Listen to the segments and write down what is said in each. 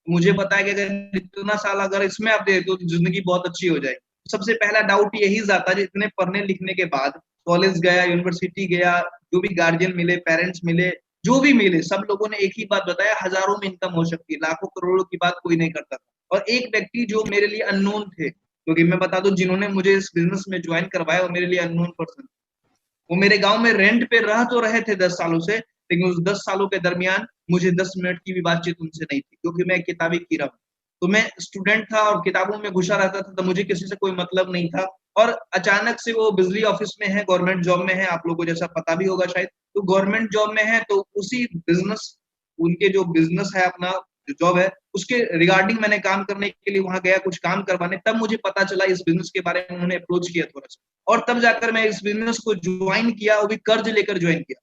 मुझे पता है कि अगर इतना साल अगर इसमें आप दे तो जिंदगी बहुत अच्छी हो जाएगी। सबसे पहला डाउट यही आता है, इतने पढ़ने लिखने के बाद कॉलेज गया, यूनिवर्सिटी गया, जो भी गार्जियन मिले, पेरेंट्स मिले, जो भी मिले, सब लोगों ने एक ही बात बताया, हजारों में इनकम हो सकती है, लाखों करोड़ों की बात कोई नहीं करता था। और एक व्यक्ति जो मेरे लिए अननोन थे, क्योंकि मैं बता दूं जिन्होंने मुझे इस बिजनेस में ज्वाइन करवाया वो मेरे लिए अननोन पर्सन, वो मेरे गांव में रेंट पे रह तो रहे थे 10 सालों से, लेकिन उस 10 सालों के दरमियान मुझे 10 मिनट की भी बातचीत उनसे नहीं थी, क्योंकि मैं किताबी कीड़ा हूँ। तो मैं स्टूडेंट था और किताबों में घुसा रहता था, तो मुझे किसी से कोई मतलब नहीं था। और अचानक से वो बिजली ऑफिस में है, गवर्नमेंट जॉब में है, आप लोगों को जैसा पता भी होगा शायद, तो गवर्नमेंट जॉब में है, तो उसी बिजनेस, उनके जो बिजनेस है अपना, जो जॉब है उसके रिगार्डिंग मैंने काम करने के लिए वहां गया, कुछ काम करवाने, तब मुझे पता चला इस बिजनेस के बारे में, उन्होंने अप्रोच किया थोड़ा सा, और तब जाकर मैं इस बिजनेस को ज्वाइन किया, वो भी कर्ज लेकर ज्वाइन किया।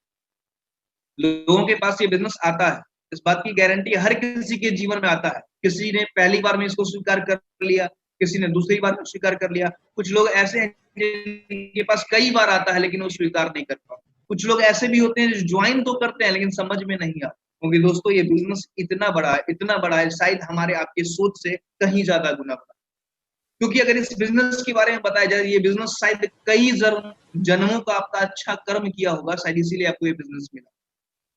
लोगों के पास ये बिजनेस आता है, इस बात की गारंटी हर किसी के जीवन में आता है। किसी ने पहली बार में इसको स्वीकार कर लिया, किसी ने दूसरी बार में स्वीकार कर लिया, कुछ लोग ऐसे हैं जिनके पास कई बार आता है लेकिन वो स्वीकार नहीं कर पाते। कुछ लोग ऐसे भी होते हैं जो ज्वाइन तो करते हैं लेकिन समझ में नहीं आता, क्योंकि दोस्तों ये बिजनेस इतना बड़ा है, इतना बड़ा है, शायद हमारे आपके सोच से कहीं ज्यादा गुना बड़ा। क्योंकि अगर इस बिजनेस के बारे में बताया जाए, ये बिजनेस शायद कई जन्मों का आपका अच्छा कर्म किया होगा, शायद इसीलिए आपको ये बिजनेस मिला।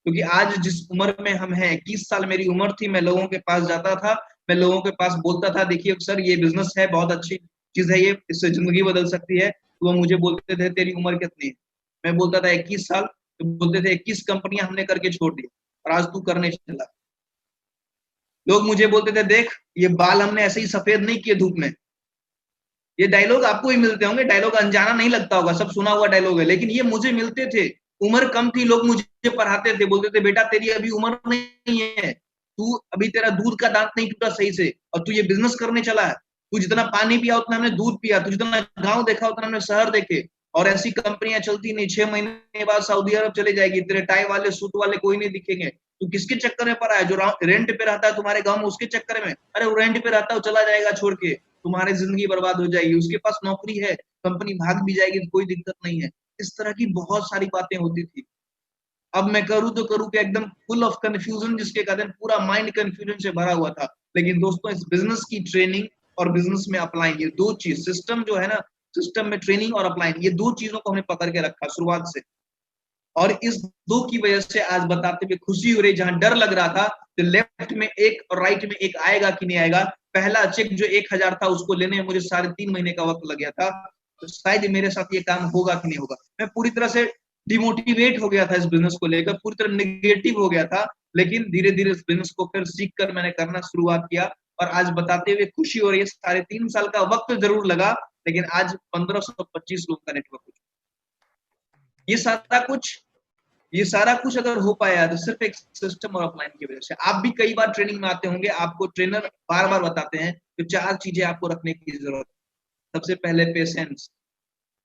क्योंकि आज जिस उम्र में हम हैं, 21 साल मेरी उम्र थी, मैं लोगों के पास जाता था, मैं लोगों के पास बोलता था, देखिए सर ये बिजनेस है, बहुत अच्छी चीज है, ये इससे जिंदगी बदल सकती है। तो वो मुझे बोलते थे तेरी उम्र कितनी है, मैं बोलता था 21 साल, तो बोलते थे 21 कंपनियां हमने करके छोड़ दी और आज तू करने चला। लोग मुझे बोलते थे देख ये बाल हमने ऐसे ही सफेद नहीं किए धूप में। ये डायलॉग आपको ही मिलते होंगे, डायलॉग अनजाना नहीं लगता होगा, सब सुना हुआ डायलॉग है, लेकिन ये मुझे मिलते थे। उम्र कम थी, लोग मुझे पढ़ाते थे, बोलते थे बेटा तेरी अभी उम्र नहीं है, तू अभी तेरा दूध का दांत नहीं टूटा सही से, और तू ये बिजनेस करने चला है। तू जितना पानी पिया उतना हमने दूध पिया, तू जितना गांव देखा उतना हमने शहर देखे, और ऐसी कंपनियां चलती नहीं, 6 महीने बाद सऊदी अरब चले जाएगी, तेरे टाई वाले सूट वाले कोई नहीं दिखेंगे। तू किसके चक्कर में पड़ा है? जो रेंट पे रहता है तुम्हारे गांव में, उसके चक्कर में। अरे वो रेंट पे रहता है, वो चला जाएगा छोड़ के, तुम्हारी जिंदगी बर्बाद हो जाएगी। उसके पास नौकरी है, कंपनी भाग भी जाएगी तो कोई दिक्कत नहीं है। इस तरह की बहुत सारी बातें होती थी। अब मैं करूँ तो करूँ क्या, एकदम फुल ऑफ कंफ्यूजन, जिसके कारण पूरा माइंड कंफ्यूजन से भरा हुआ था। लेकिन दोस्तों इस बिजनेस की ट्रेनिंग और बिजनेस में अप्लाइंग, ये दो चीज, सिस्टम जो है ना, सिस्टम में ट्रेनिंग और अप्लाइंग, ये दो चीजों को हमने पकड़ के रखा शुरुआत से। और इस दो की वजह से आज बताते हुए खुशी हो रही, जहां डर लग रहा था तो लेफ्ट में एक और राइट में एक आएगा कि नहीं आएगा। पहला चेक जो 1,000 था उसको लेने में मुझे 3.5 महीने का वक्त लग गया था, तो शायद मेरे साथ ये काम होगा कि नहीं होगा। मैं पूरी तरह से डिमोटिवेट हो गया था इस बिजनेस को लेकर, पूरी तरह निगेटिव हो गया था। लेकिन धीरे धीरे इस बिजनेस को फिर सीख कर मैंने करना शुरुआत किया, और आज बताते हुए खुशी हो रही है। 3.5 साल का वक्त जरूर लगा, लेकिन आज 1525 लोग का नेटवर्क हो चुका। ये सारा कुछ अगर हो पाया तो सिर्फ एक सिस्टम और अपलाइन की वजह से। आप भी कई बार ट्रेनिंग में आते होंगे, आपको ट्रेनर बार बार बताते हैं तो 4 चीजें आपको रखने की जरूरत है। सबसे पहले पेशेंस,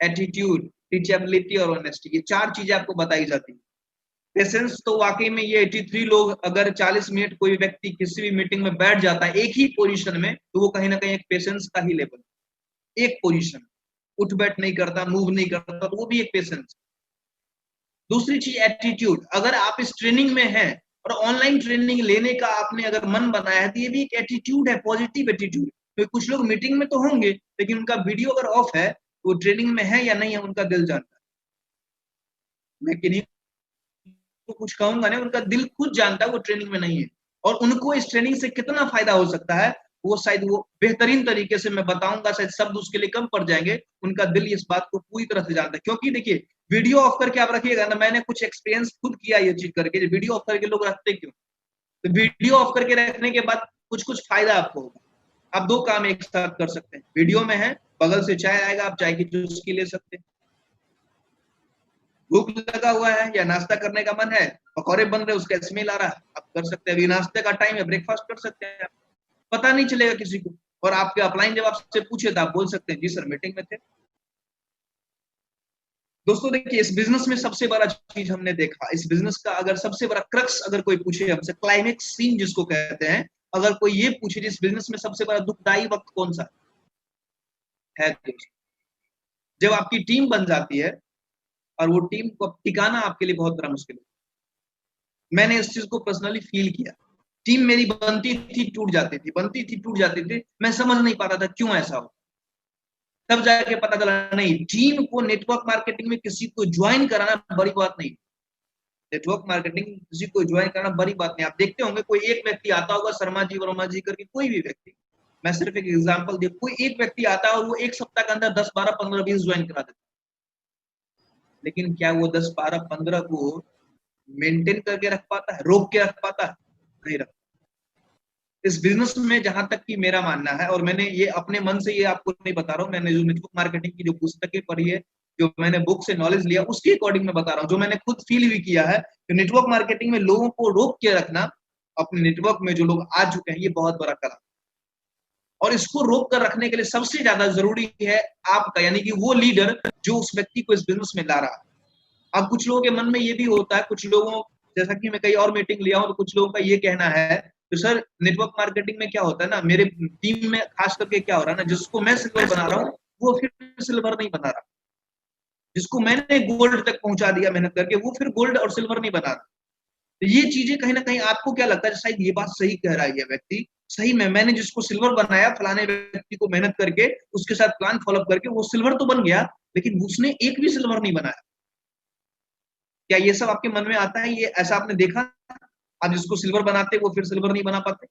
एटीट्यूड, टीचेबिलिटी और ऑनेस्टी, ये 4 चीजें आपको बताई जाती है। पेशेंस तो वाकई में ये 83 लोग, अगर 40 मिनट कोई व्यक्ति किसी भी मीटिंग में बैठ जाता है एक ही पोजीशन में, तो वो कहीं ना कहीं एक पेशेंस का ही लेवल, एक पोजीशन, उठ बैठ नहीं करता, मूव नहीं करता, तो वो भी एक पेशेंस। दूसरी चीज एटीट्यूड, अगर आप इस ट्रेनिंग में हैं और ऑनलाइन ट्रेनिंग लेने का आपने अगर मन बनाया है, तो ये भी एक एटीट्यूड है, पॉजिटिव एटीट्यूड। तो कुछ लोग मीटिंग में तो होंगे लेकिन उनका वीडियो अगर ऑफ है तो वो ट्रेनिंग में है या नहीं है उनका दिल जानता है। मैं किन्हीं को कुछ कहूंगा नहीं, उनका दिल खुद जानता है वो ट्रेनिंग में नहीं है, और उनको इस ट्रेनिंग से कितना फायदा हो सकता है वो शायद वो बेहतरीन तरीके से मैं बताऊंगा, शायद शब्द उसके लिए कम पड़ जाएंगे। उनका दिल इस बात को पूरी तरह से जानता है। क्योंकि देखिए वीडियो ऑफ करके आप रखिएगा ना, मैंने कुछ एक्सपीरियंस खुद किया ये चीज करके, वीडियो ऑफ करके लोग रखते क्यों? तो वीडियो ऑफ करके रखने के बाद कुछ कुछ फायदा आपको होगा। आप दो काम एक साथ कर सकते हैं, वीडियो में है, बगल से चाय आएगा, आप चाय की चुस्की ले सकते हैं। भूख लगा हुआ है या नाश्ता करने का मन है, पकौड़े बन रहे, उसका स्मेल आ रहा है, आप कर सकते हैं। अभी नाश्ते का टाइम है, ब्रेकफास्ट कर सकते हैं, पता नहीं चलेगा किसी को। और आपके अपलाइन जब आपसे पूछे तो आप बोल सकते हैं जी सर मीटिंग में थे। दोस्तों देखिए इस बिजनेस में सबसे बड़ा चीज हमने देखा, इस बिजनेस का अगर सबसे बड़ा क्रक्स अगर कोई पूछे हमसे, क्लाइमेक्स सीन जिसको कहते हैं, अगर कोई ये पूछे इस बिजनेस में सबसे बड़ा दुखदाई वक्त कौन सा है, जब आपकी टीम बन जाती है और वो टीम को टिकाना आपके लिए बहुत बड़ा मुश्किल है। मैंने इस चीज को पर्सनली फील किया। टीम मेरी बनती थी टूट जाती थी, बनती थी टूट जाती थी, मैं समझ नहीं पाता था क्यों ऐसा हो। तब जाके पता चला नहीं, टीम को नेटवर्क मार्केटिंग में किसी को ज्वाइन कराना बड़ी बात नहीं। नेटवर्क मार्केटिंग किसी को ज्वाइन करना बड़ी बात नहीं। आप देखते होंगे कोई एक व्यक्ति आता होगा, शर्मा जी वर्मा जी करके, कोई भी व्यक्ति, मैं सिर्फ एक एग्जांपल दे, कोई एक व्यक्ति आता है और वो एक सप्ताह के अंदर 10 12 15 20 ज्वाइन करा देता है। लेकिन क्या वो 10 12 15 को मेंटेन करके रख पाता है, रोक के रख पाता है? नहीं रख। इस बिजनेस में जहां तक कि मेरा मानना है, और मैंने ये अपने मन से ये आपको नहीं बता रहा हूँ, मैंने जो नेटवर्क मार्केटिंग की जो पुस्तकें पढ़ी है, जो मैंने बुक से नॉलेज लिया, उसके अकॉर्डिंग मैं बता रहा हूँ, जो मैंने खुद फील भी किया है कि नेटवर्क मार्केटिंग में लोगों को रोक के रखना, अपने नेटवर्क में जो लोग आ चुके हैं, ये बहुत बड़ा कला। और इसको रोक कर रखने के लिए सबसे ज्यादा जरूरी है आपका, यानी कि वो लीडर जो उस व्यक्ति को इस बिजनेस में ला रहा है। अब कुछ लोगों के मन में ये भी होता है, कुछ लोगों, जैसा कि मैं कई और मीटिंग लिया हूं, तो कुछ लोगों का ये कहना है, तो सर नेटवर्क मार्केटिंग में क्या होता है ना, मेरे टीम में खास करके क्या हो रहा है ना, जिसको मैं सिल्वर बना रहा हूँ वो फिर सिल्वर नहीं बना रहा, जिसको मैंने गोल्ड तक पहुंचा दिया मेहनत करके, वो फिर गोल्ड और सिल्वर नहीं बना रहा। तो ये चीजें कहीं ना कहीं आपको क्या लगता है, शायद ये बात सही कह रहा है ये व्यक्ति, सही में मैंने जिसको सिल्वर बनाया फलाने व्यक्ति को मेहनत करके, उसके साथ प्लान फॉलोअप करके, वो सिल्वर तो बन गया, लेकिन उसने एक भी सिल्वर नहीं बनाया। क्या ये सब आपके मन में आता है? ये ऐसा आपने देखा? आप जिसको सिल्वर बनाते वो फिर सिल्वर नहीं बना पाते?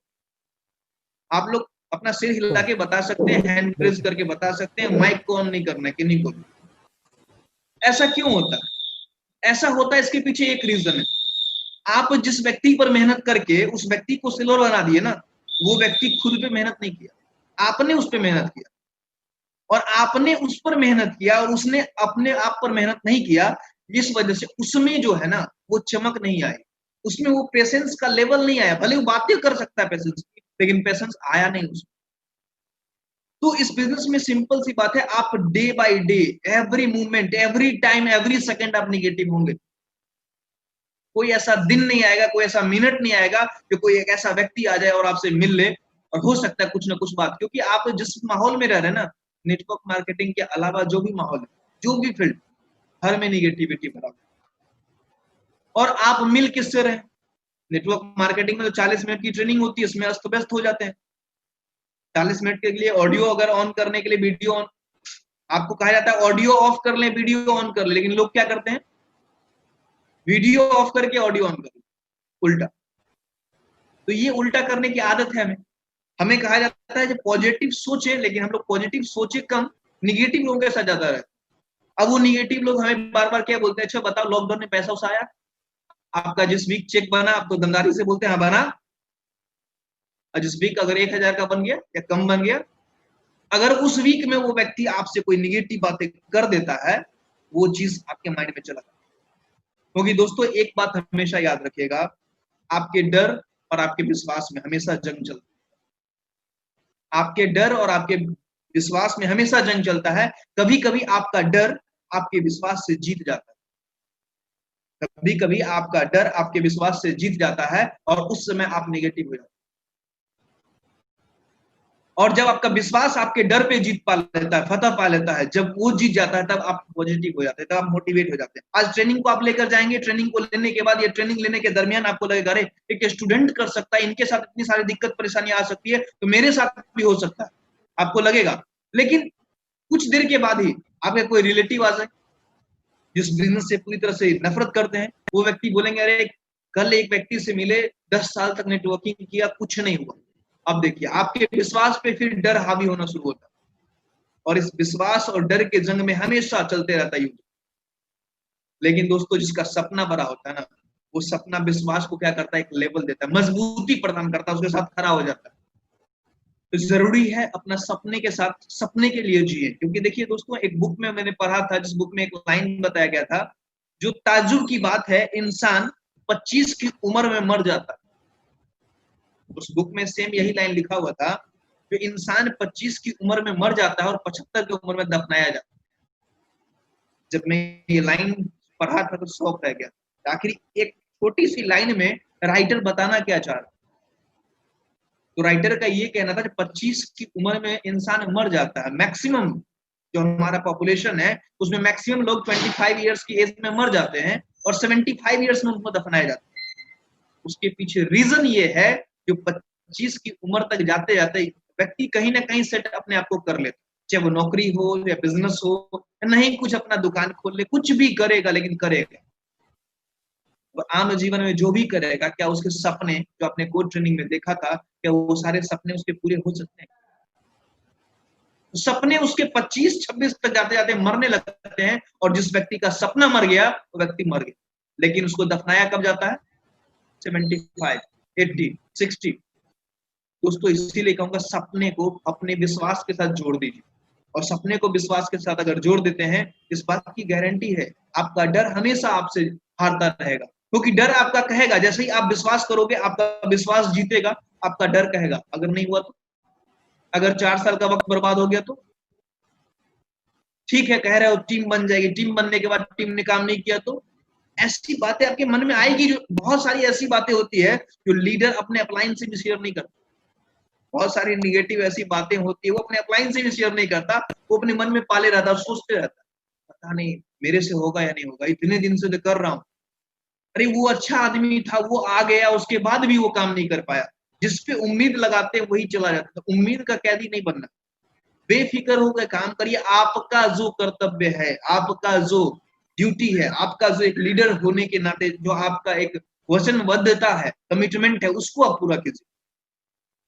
आप लोग अपना सिर हिला के बता सकते हैं, हैंड रेज करके बता सकते हैं, माइक को ऑन नहीं करना है कि नहीं को। ऐसा क्यों होता है? ऐसा होता है, इसके पीछे एक रीजन है। आप जिस व्यक्ति पर मेहनत करके उस व्यक्ति को सिल्वर बना दिए ना, वो व्यक्ति खुद पे मेहनत नहीं किया, आपने उस पर मेहनत किया, और आपने उस पर मेहनत किया और उसने अपने आप पर मेहनत नहीं किया। इस वजह से उसमें जो है ना, वो चमक नहीं आई, उसमें वो पेशेंस का लेवल नहीं आया। भले वो बातें कर सकता है पेशेंस की, लेकिन पेशेंस आया नहीं उसमें। तो इस बिजनेस में सिंपल सी बात है, आप day by day, every movement, every time, every second आप निगेटिव होंगे। कोई ऐसा दिन नहीं आएगा, कोई ऐसा मिनट नहीं आएगा कि कोई एक ऐसा व्यक्ति आ जाए और आपसे मिल ले, और हो सकता है कुछ ना कुछ बात, क्योंकि आप जिस माहौल में रह रहे हैं ना, नेटवर्क मार्केटिंग के अलावा जो भी माहौल है, जो भी फील्ड, हर में निगेटिविटी भरा। और आप मिल किससे रहे? नेटवर्क मार्केटिंग में तो 40 मिनट की ट्रेनिंग होती है, इसमें अस्त व्यस्त हो जाते हैं। 40 मिनट के लिए ऑडियो अगर ऑन करने के लिए वीडियो ऑन, आपको कहा जाता है ऑडियो ऑफ कर ले, वीडियो ऑन कर ले, लेकिन लोग क्या करते हैं, वीडियो ऑफ करके ऑडियो ऑन कर ले, उल्टा। तो ये उल्टा करने की आदत है हमें। हमें कहा जाता है कि पॉजिटिव सोचे, लेकिन हम लोग पॉजिटिव सोचे कम, निगेटिव लोगों के साथ ज्यादा रहते। अब वो निगेटिव लोग हमें बार बार क्या बोलते हैं, अच्छा बताओ लॉकडाउन में पैसा उसा आया आपका, जिस वीक चेक बना, आप तो दमदारी से बोलते हैं हाँ बना, और जिस वीक अगर 1000 का बन गया या कम बन गया, अगर उस वीक में वो व्यक्ति आपसे कोई निगेटिव बातें कर देता है, वो चीज आपके माइंड में चला जाता है। क्योंकि दोस्तों एक बात हमेशा याद रखिएगा, आपके डर और आपके विश्वास में हमेशा जंग चलता है। आपके डर और आपके विश्वास में हमेशा जंग चलता है। कभी कभी आपका डर आपके विश्वास से जीत जाता है, कभी कभी आपका डर आपके विश्वास से जीत जाता है, और उस समय आप नेगेटिव हो जाते हैं। और जब आपका विश्वास आपके डर पे जीत पा लेता है, फतह पा लेता है, जब वो जीत जाता है, तब आप पॉजिटिव हो जाते हैं, तब आप मोटिवेट हो जाते हैं। आज ट्रेनिंग को आप लेकर जाएंगे, ट्रेनिंग को लेने के बाद, ये ट्रेनिंग लेने के दरमियान आपको लगेगा अरे एक स्टूडेंट कर सकता है, इनके साथ इतनी सारी दिक्कत परेशानी आ सकती है, तो मेरे साथ भी हो सकता है, आपको लगेगा। लेकिन कुछ देर के बाद ही आपके कोई रिलेटिव आ जाए जिस बिजनेस से पूरी तरह से नफरत करते हैं, वो व्यक्ति बोलेंगे अरे कल एक व्यक्ति से मिले, 10 साल तक नेटवर्किंग किया, कुछ नहीं हुआ। अब देखिए आपके विश्वास पे फिर डर हावी होना शुरू होता है, और इस विश्वास और डर के जंग में हमेशा चलते रहता है युद्ध। लेकिन दोस्तों जिसका सपना बड़ा होता है ना, वो सपना विश्वास को क्या करता है, एक लेवल देता है, मजबूती प्रदान करता है, उसके साथ खड़ा हो जाता है। तो जरूरी है अपना सपने के साथ, सपने के लिए जिए। क्योंकि देखिए दोस्तों, एक बुक में मैंने पढ़ा था, जिस बुक में एक लाइन बताया गया था, जो ताज्जुब की बात है, इंसान 25 की उम्र में मर जाता है। उस बुक में सेम यही लाइन लिखा हुआ था कि इंसान 25 की उम्र में मर जाता है और 75 की उम्र में दफनाया जाता है। जब मैं ये लाइन पढ़ा था तो शौक रह गया, आखिर एक छोटी सी लाइन में राइटर बताना क्या चाह रहा। तो राइटर का ये कहना था कि 25 की उम्र में इंसान मर जाता है, मैक्सिमम जो हमारा पॉपुलेशन है उसमें मैक्सिमम लोग 25 इयर्स की एज में मर जाते हैं, और 75 इयर्स में उनको दफनाया जाता है। उसके पीछे रीजन ये है जो 25 की उम्र तक जाते जाते व्यक्ति कहीं ना कहीं सेट अपने आप को कर लेता, चाहे वो नौकरी हो या बिजनेस हो, नहीं कुछ अपना दुकान खोल ले, कुछ भी करेगा, लेकिन करेगा। और आम जीवन में जो भी करेगा, क्या उसके सपने जो आपने कोड ट्रेनिंग में देखा था, क्या वो सारे सपने उसके पूरे हो सकते हैं? सपने उसके 25-26 तक जाते जाते मरने लगते हैं, और जिस व्यक्ति का सपना मर गया वो व्यक्ति मर गया, लेकिन उसको दफनाया कब जाता है? 75, 80, 60। दोस्तों इसीलिए कहूंगा, सपने को अपने विश्वास के साथ जोड़ दीजिए, और सपने को विश्वास के साथ अगर जोड़ देते हैं, इस बात की गारंटी है आपका डर हमेशा आपसे हारता रहेगा, क्योंकि डर आपका कहेगा, जैसे ही आप विश्वास करोगे आपका विश्वास जीतेगा, आपका डर कहेगा। अगर नहीं हुआ तो, अगर 4 साल का वक्त बर्बाद हो गया तो? ठीक है, कह रहे हो टीम बन जाएगी, टीम बनने के बाद टीम ने काम नहीं किया तो? ऐसी बातें आपके मन में आएगी, जो बहुत सारी ऐसी बातें होती है जो लीडर अपने अपलाइन से भी शेयर नहीं करता। बहुत सारी निगेटिव ऐसी बातें होती है, वो अपने अपलाइन से भी शेयर नहीं करता, वो अपने मन में पाले रहता है, सोचते रहता है, पता नहीं मेरे से होगा या नहीं होगा, इतने दिन से तो कर रहा हूँ। अरे वो अच्छा आदमी था, वो आ गया, उसके बाद भी वो काम नहीं कर पाया। जिस पे उम्मीद लगाते हैं वही चला जाता है। उम्मीद का कैदी नहीं बनना, बेफिक्र होकर काम करिए। आपका जो कर्तव्य है, आपका जो ड्यूटी है, आपका जो एक लीडर होने के नाते जो आपका एक वचनबद्धता है, कमिटमेंट है, उसको आप पूरा कीजिए।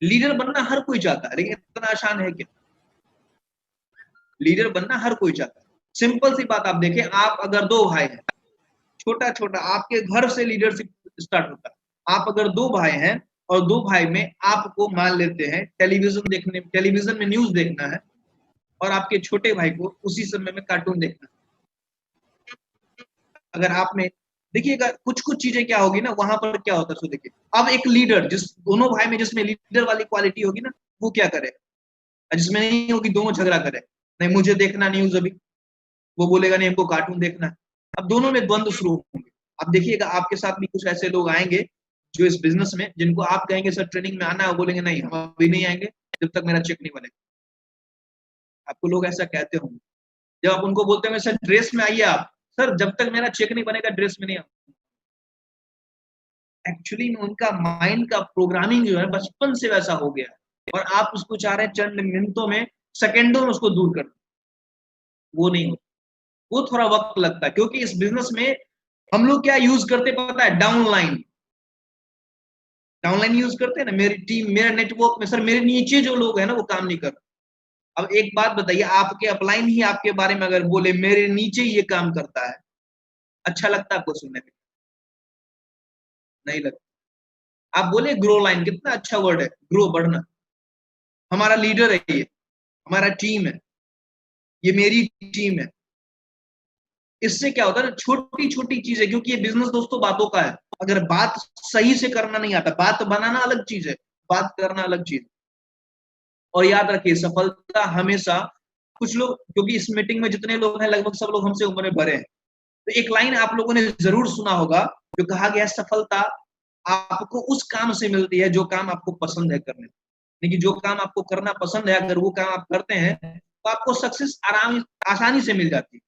लीडर बनना हर कोई चाहता है, लेकिन इतना आसान है क्या? लीडर बनना हर कोई चाहता है। सिंपल सी बात आप देखें, आप अगर 2 भाई हैं, छोटा छोटा आपके घर से लीडरशिप स्टार्ट होता है। आप अगर 2 भाई हैं, और 2 भाई में आपको मान लेते हैं टेलीविजन में न्यूज देखना है, और आपके छोटे भाई को उसी समय में कार्टून देखना है। अगर आप में देखिएगा, कुछ कुछ चीजें क्या होगी ना, वहां पर क्या होता है, सो देखिए। अब एक लीडर, जिस दोनों भाई में जिसमें लीडर वाली क्वालिटी होगी ना, वो क्या करे? जिसमें नहीं होगी, दोनों झगड़ा करे, नहीं मुझे देखना न्यूज अभी, वो बोलेगा नहीं हमको कार्टून देखना है। अब दोनों में द्वंद्व शुरू होंगे। अब देखिएगा, आपके साथ भी कुछ ऐसे लोग आएंगे जो इस बिजनेस में, जिनको आप कहेंगे सर ट्रेनिंग में आना है, वो बोलेंगे नहीं हम अभी नहीं आएंगे जब तक मेरा चेक नहीं बनेगा। आपको लोग ऐसा कहते होंगे। जब आप उनको बोलते होंगे सर ड्रेस में आइए आप, सर जब तक मेरा चेक नहीं बनेगा ड्रेस में नहीं आऊंगा। एक्चुअली में उनका माइंड का प्रोग्रामिंग जो है बचपन से वैसा हो गया है, और आप उसको चाह रहे हैं चंद मिनटों में, सेकेंडों में उसको दूर कर। वो नहीं होता, वो थोड़ा वक्त लगता है, क्योंकि इस बिजनेस में हम लोग क्या यूज करते पता है? डाउनलाइन। डाउनलाइन यूज करते हैं ना, मेरी टीम मेरा नेटवर्क में, सर मेरे नीचे जो लोग हैं ना वो काम नहीं कर रहे। अब एक बात बताइए, आपके अपलाइन ही आपके बारे में अगर बोले मेरे नीचे ये काम करता है, अच्छा लगता है आपको सुनने में? नहीं लगता। आप बोले ग्रो लाइन, कितना अच्छा वर्ड है, ग्रो, बढ़ना। हमारा लीडर है ये, हमारा टीम है, ये मेरी टीम है। इससे क्या होता है ना, छोटी छोटी चीजें, क्योंकि ये बिजनेस दोस्तों बातों का है। अगर बात सही से करना नहीं आता, बात बनाना अलग चीज है, बात करना अलग चीज। और याद रखिए, सफलता हमेशा, कुछ लोग, क्योंकि इस मीटिंग में जितने लोग हैं लगभग सब लोग हमसे उम्र में बड़े हैं, तो एक लाइन आप लोगों ने जरूर सुना होगा, जो कहा गया, सफलता आपको उस काम से मिलती है जो काम आपको पसंद है करने। लेकिन जो काम आपको करना पसंद है, अगर वो काम आप करते हैं तो आपको सक्सेस आसानी से मिल जाती है।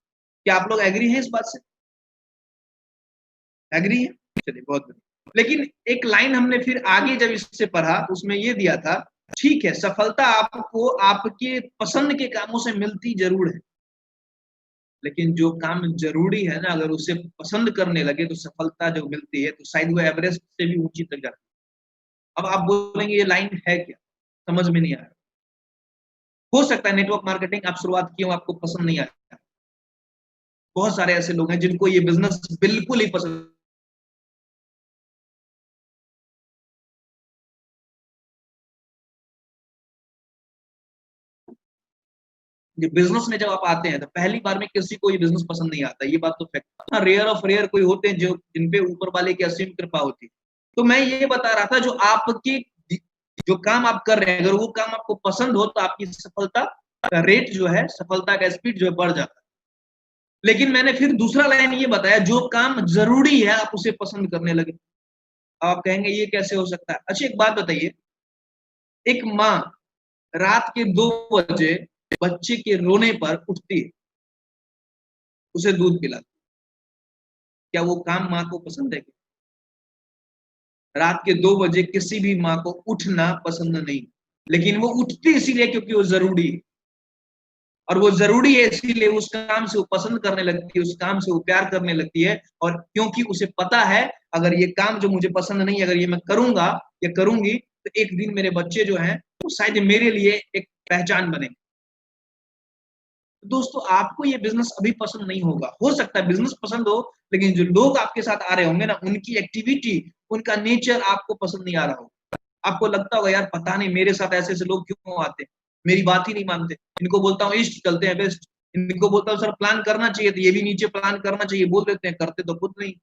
क्या आप लोग एग्री हैं इस बात से? एग्री है? चलिए बहुत बढ़िया। लेकिन एक लाइन हमने फिर आगे जब इससे पढ़ा, उसमें ये दिया था, ठीक है सफलता आपको आपके पसंद के कामों से मिलती जरूर है, लेकिन जो काम जरूरी है ना, अगर उसे पसंद करने लगे तो सफलता जो मिलती है तो शायद वो एवरेस्ट से भी ऊंची तक जाती है। अब आप बोलेंगे ये लाइन है क्या, समझ में नहीं आ रहा। हो सकता है नेटवर्क मार्केटिंग आप शुरुआत की हो, आपको पसंद नहीं आया। बहुत सारे ऐसे लोग हैं जिनको ये बिजनेस बिल्कुल ही पसंद। ये बिजनेस में जब आप आते हैं तो पहली बार में किसी को ये बिजनेस पसंद नहीं आता, ये बात तो फैक्ट। हाँ, रेयर ऑफ रेयर कोई होते हैं जो जिनपे ऊपर वाले की असीम कृपा होती है। तो मैं ये बता रहा था, जो आपकी जो काम आप कर रहे हैं, अगर वो काम आपको पसंद हो तो आपकी सफलता का रेट जो है, सफलता का स्पीड जो है बढ़ जाता है। लेकिन मैंने फिर दूसरा लाइन ये बताया, जो काम जरूरी है आप उसे पसंद करने लगे। आप कहेंगे ये कैसे हो सकता है? अच्छा एक बात बताइए, एक माँ रात के 2 बजे बच्चे के रोने पर उठती है, उसे दूध पिलाती, क्या वो काम माँ को पसंद है? रात के 2 बजे किसी भी माँ को उठना पसंद नहीं, लेकिन वो उठती इसीलिए क्योंकि वो ज़रूरी है। और वो ज़रूरी है इसीलिए उस काम से वो पसंद करने लगती है, उस काम से वो प्यार करने लगती है और क्योंकि उसे पता है अगर ये काम जो मुझे पसंद नहीं है, अगर ये मैं करूँगा या करूँगी, तो एक दिन मेरे बच्चे जो हैं, वो शायद मेरे लिए एक पहचान बनेंगे। दोस्तों आपको ये बिज़नेस अभी पसंद नहीं होगा, हो सकता है बिज़नेस पसंद हो, लेकिन जो लोग आपके साथ आ रहे होंगे ना, उनकी एक्टिविटी, उनका नेचर आपको पसंद नहीं आ रहा होगा। आपको लगता होगा यार पता नहीं मेरे साथ ऐसे-ऐसे लोग क्यों आते हैं, मेरी बात ही नहीं मानते। इनको बोलता हूँ ईस्ट चलते हैं वेस्ट, इनको बोलता हूँ सर प्लान करना चाहिए तो ये भी नीचे प्लान करना चाहिए बोल देते हैं, करते तो खुद नहीं।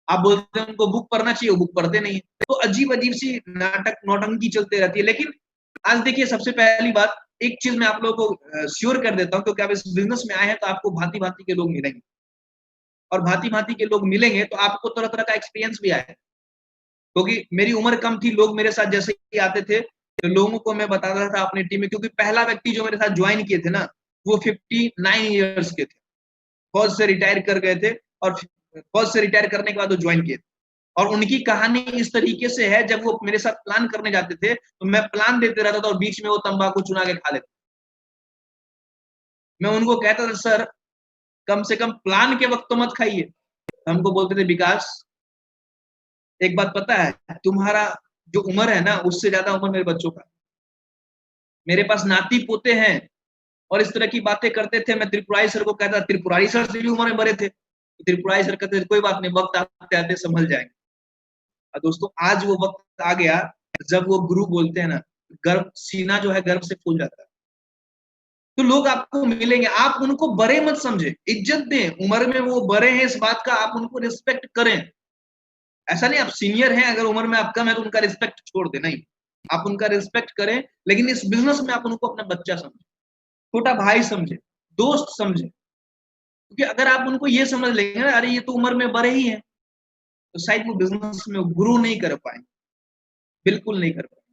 आप बोलते हैं उनको बुक पढ़ना चाहिए, वो बुक पढ़ते नहीं है। तो अजीब-अजीब सी नाटक नौटंकी चलते रहती है। लेकिन आज देखिए सबसे पहली बात, एक चीज़ मैं आप लोगों को श्योर कर देता हूँ क्योंकि आप इस बिज़नेस में आए हैं तो आपको भाँति-भाँति के लोग मिलेंगे और भाँति-भाँति के लोग मिलेंगे तो आपको तरह-तरह का एक्सपीरियंस भी आएगा। क्योंकि मेरी उम्र कम थी, लोग मेरे साथ जैसे ही आते थे, तो लोगों को मैं बताता था अपनी टीम में क्योंकि पहला व्यक्ति जो मेरे साथ जॉइन किए थे ना, वो 59 इयर्स के थे। फौज से रिटायर कर गए थे और फौज से रिटायर करने के बाद वो जॉइन किए। और उनकी कहानी इस तरीके से है जब वो मेरे साथ प्लान करने जाते थे, तो मैं प्लान देते रहता था और बीच में वो तम्बाकू चुना के खा लेते। मैं उनको कहता था सर कम से कम प्लान के वक़्त तो मत खाइए। हमको बोलते थे विकास एक बात पता है, तुम्हारा जो उम्र है ना उससे ज़्यादा उम्र मेरे बच्चों का। मेरे पास नाती-पोते हैं और इस तरह की बातें करते थे। मैं त्रिपुरारी सर को कहता त्रिपुरारी सर से भी उम्र में बड़े थे। त्रिपुरारी सर कहते थे कोई बात नहीं वक़्त आते-आते संभल जाएँगे। दोस्तों आज वो वक़्त आ गया जब वो गुरु बोलते हैं ना, गर्व सीना जो है गर्व से फूल जाता है। तो लोग आपको मिलेंगे, आप उनको बड़े मत समझें, इज़्ज़त दें, उम्र में वो बड़े हैं इस बात का आप उनको रिस्पेक्ट करें। ऐसा नहीं आप सीनियर हैं, अगर उम्र में आप कम है तो उनका रिस्पेक्ट छोड़ दें, नहीं। आप उनका रिस्पेक्ट करें, लेकिन इस बिज़नेस में आप उनको अपना बच्चा समझें, छोटा भाई समझें, दोस्त समझें। क्योंकि अगर आप उनको ये समझ लेंगे ना, अरे ये तो उम्र में बड़े ही हैं, तो शायद वो बिज़नेस में ग्रो नहीं कर पाएँगे, बिल्कुल नहीं कर पाएँगे।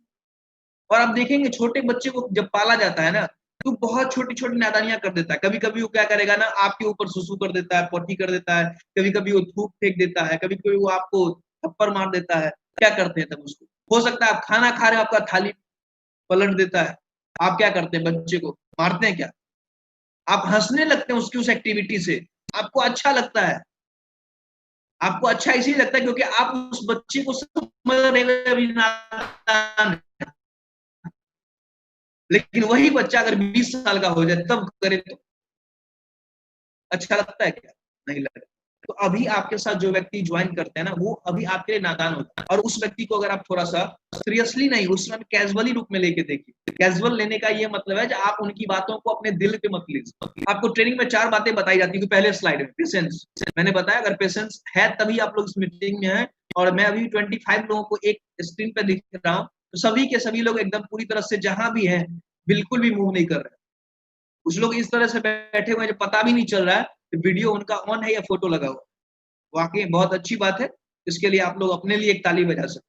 और आप देखेंगे छोटे बच्चे को जब पाला जाता है ना, तो बहुत छोटी-छोटी नादानियाँ कर देता है। कभी-कभी वो क्या करेगा ना, आपके ऊपर सुसु कर देता है, पॉटी कर देता है, कभी-कभी वो थूक फेंक देता है, कभी-कभी वो आपको थप्पड़ मार देता है। क्या करते हैं तब उसको? हो सकता है आप खाना खा रहे हो, आपका थाली पलट देता है। आप क्या करते हैं बच्चे को? मारते हैं क्या? आप हँसने लगते हैं उसकी उस एक्टिविटी से। आपको अच्छा लगता है। आपको अच्छा इसलिए लगता है क्योंकि आप उस बच्चे को समझ रहे हो अभी नादान है। लेकिन वही बच्चा अगर 20 साल का हो जाए तब करे तो अच्छा लगता है क्या? नहीं लगता। तो अभी आपके साथ जो व्यक्ति जॉइन करते हैं ना, वो अभी आपके लिए नादान होता है और उस व्यक्ति को अगर आप थोड़ा-सा सीरियसली नहीं, उस समय कैज़ुअली रूप में लेके देखिए। कैज़ुअल लेने का ये मतलब है कि आप उनकी बातों को अपने दिल पे मत लीजिए। आपको ट्रेनिंग में 4 बातें बताई जाती हैं, पहले स्लाइड में पेशेंस। मैंने बताया अगर पेशेंस है तभी आप लोग इस मीटिंग में हैं और मैं अभी 25 लोगों को एक स्क्रीन पे दिख रहा हूँ, तो सभी के सभी लोग एकदम पूरी तरह से जहाँ भी हैं, बिल्कुल भी मूव नहीं कर रहे हैं। कुछ लोग इस तरह से बैठे हुए हैं जो पता भी नहीं चल रहा है कि वीडियो उनका ऑन है या फ़ोटो लगा हुआ है। वाक़ई बहुत अच्छी बात है, इसके लिए आप लोग अपने लिए एक ताली बजा सकते हैं।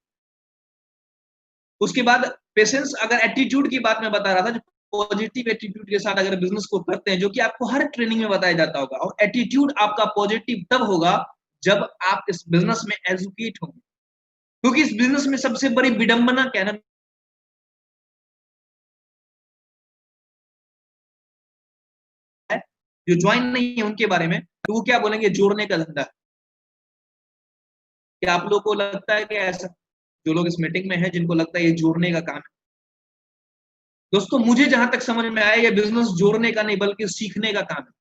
उसके बाद पेशेंस अगर एटीट्यूड की बात मैं बता रहा था, जो पॉज़िटिव एटीट्यूड के साथ अगर बिज़नेस को करते हैं, जो कि आपको हर ट्रेनिंग में बताया जाता होगा और एटीट्यूड आपका पॉज़िटिव तब होगा, जब आप इस बिज़नेस में एजुकेट होंगे। क्योंकि इस बिज़नेस में सबसे बड़ी विडंबना क्या है ना है, जो जॉइन नहीं है उनके बारे में, तो वो क्या बोलेंगे जोड़ने का धंधा है। क्या आप लोगों को लगता है कि ऐसा? जो लोग इस मीटिंग में हैं, जिनको लगता है ये जोड़ने का काम है। दोस्तों मुझे जहाँ तक समझ में आया ये बिज़नेस जोड़ने का नहीं बल्कि सीखने का काम है।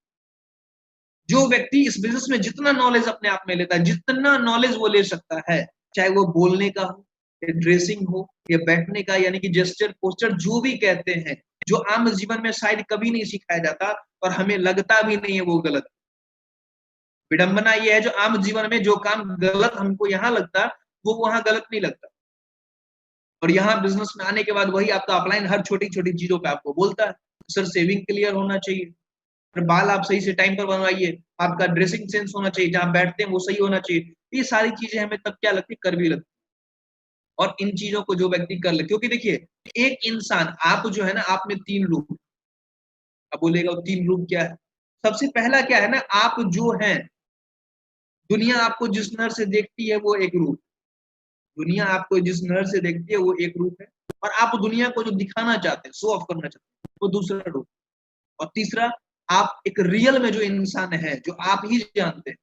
जो व्यक्ति इस बिज़नेस में जितना नॉलेज अपने आप में लेता है, जितना नॉलेज वो ले सकता है, चाहे वो बोलने का हो, या ड्रेसिंग हो, या बैठने का यानी कि जेस्चर, पोस्चर जो भी कहते हैं, जो आम जीवन में शायद कभी नहीं सिखाया जाता और हमें लगता भी नहीं है वो गलत। विडंबना ये है जो आम जीवन में जो काम गलत हमको यहाँ लगता, वो वहाँ गलत नहीं लगता। और यहाँ बिज़नेस में आने के बाद वही आपका अपलाइन हर छोटी-छोटी चीज़ों पे आपको बोलता है। सर सेविंग क्लियर होना चाहिए, फिर बाल आप सही से टाइम पर बनवाइए, आपका ड्रेसिंग सेंस होना चाहिए, जहाँ बैठते हैं वो सही होना चाहिए। ये सारी चीज़ें हमें तब क्या लगती है, कड़वी लगती है। और इन चीज़ों को जो व्यक्ति कर ले क्योंकि देखिए, एक इंसान आप जो है ना, आप में 3 रूप अब बोलिएगा वो 3 रूप क्या है? सबसे पहला क्या है ना, आप जो हैं, दुनिया आपको जिस नज़र से देखती है वो एक रूप। दुनिया आपको जिस नजर से देखती है वो एक रूप है, और आप दुनिया को जो दिखाना चाहते हैं, शो ऑफ करना चाहते हैं, वो दूसरा रूप। और तीसरा, आप एक रियल में जो इंसान है, जो आप ही जानते हैं,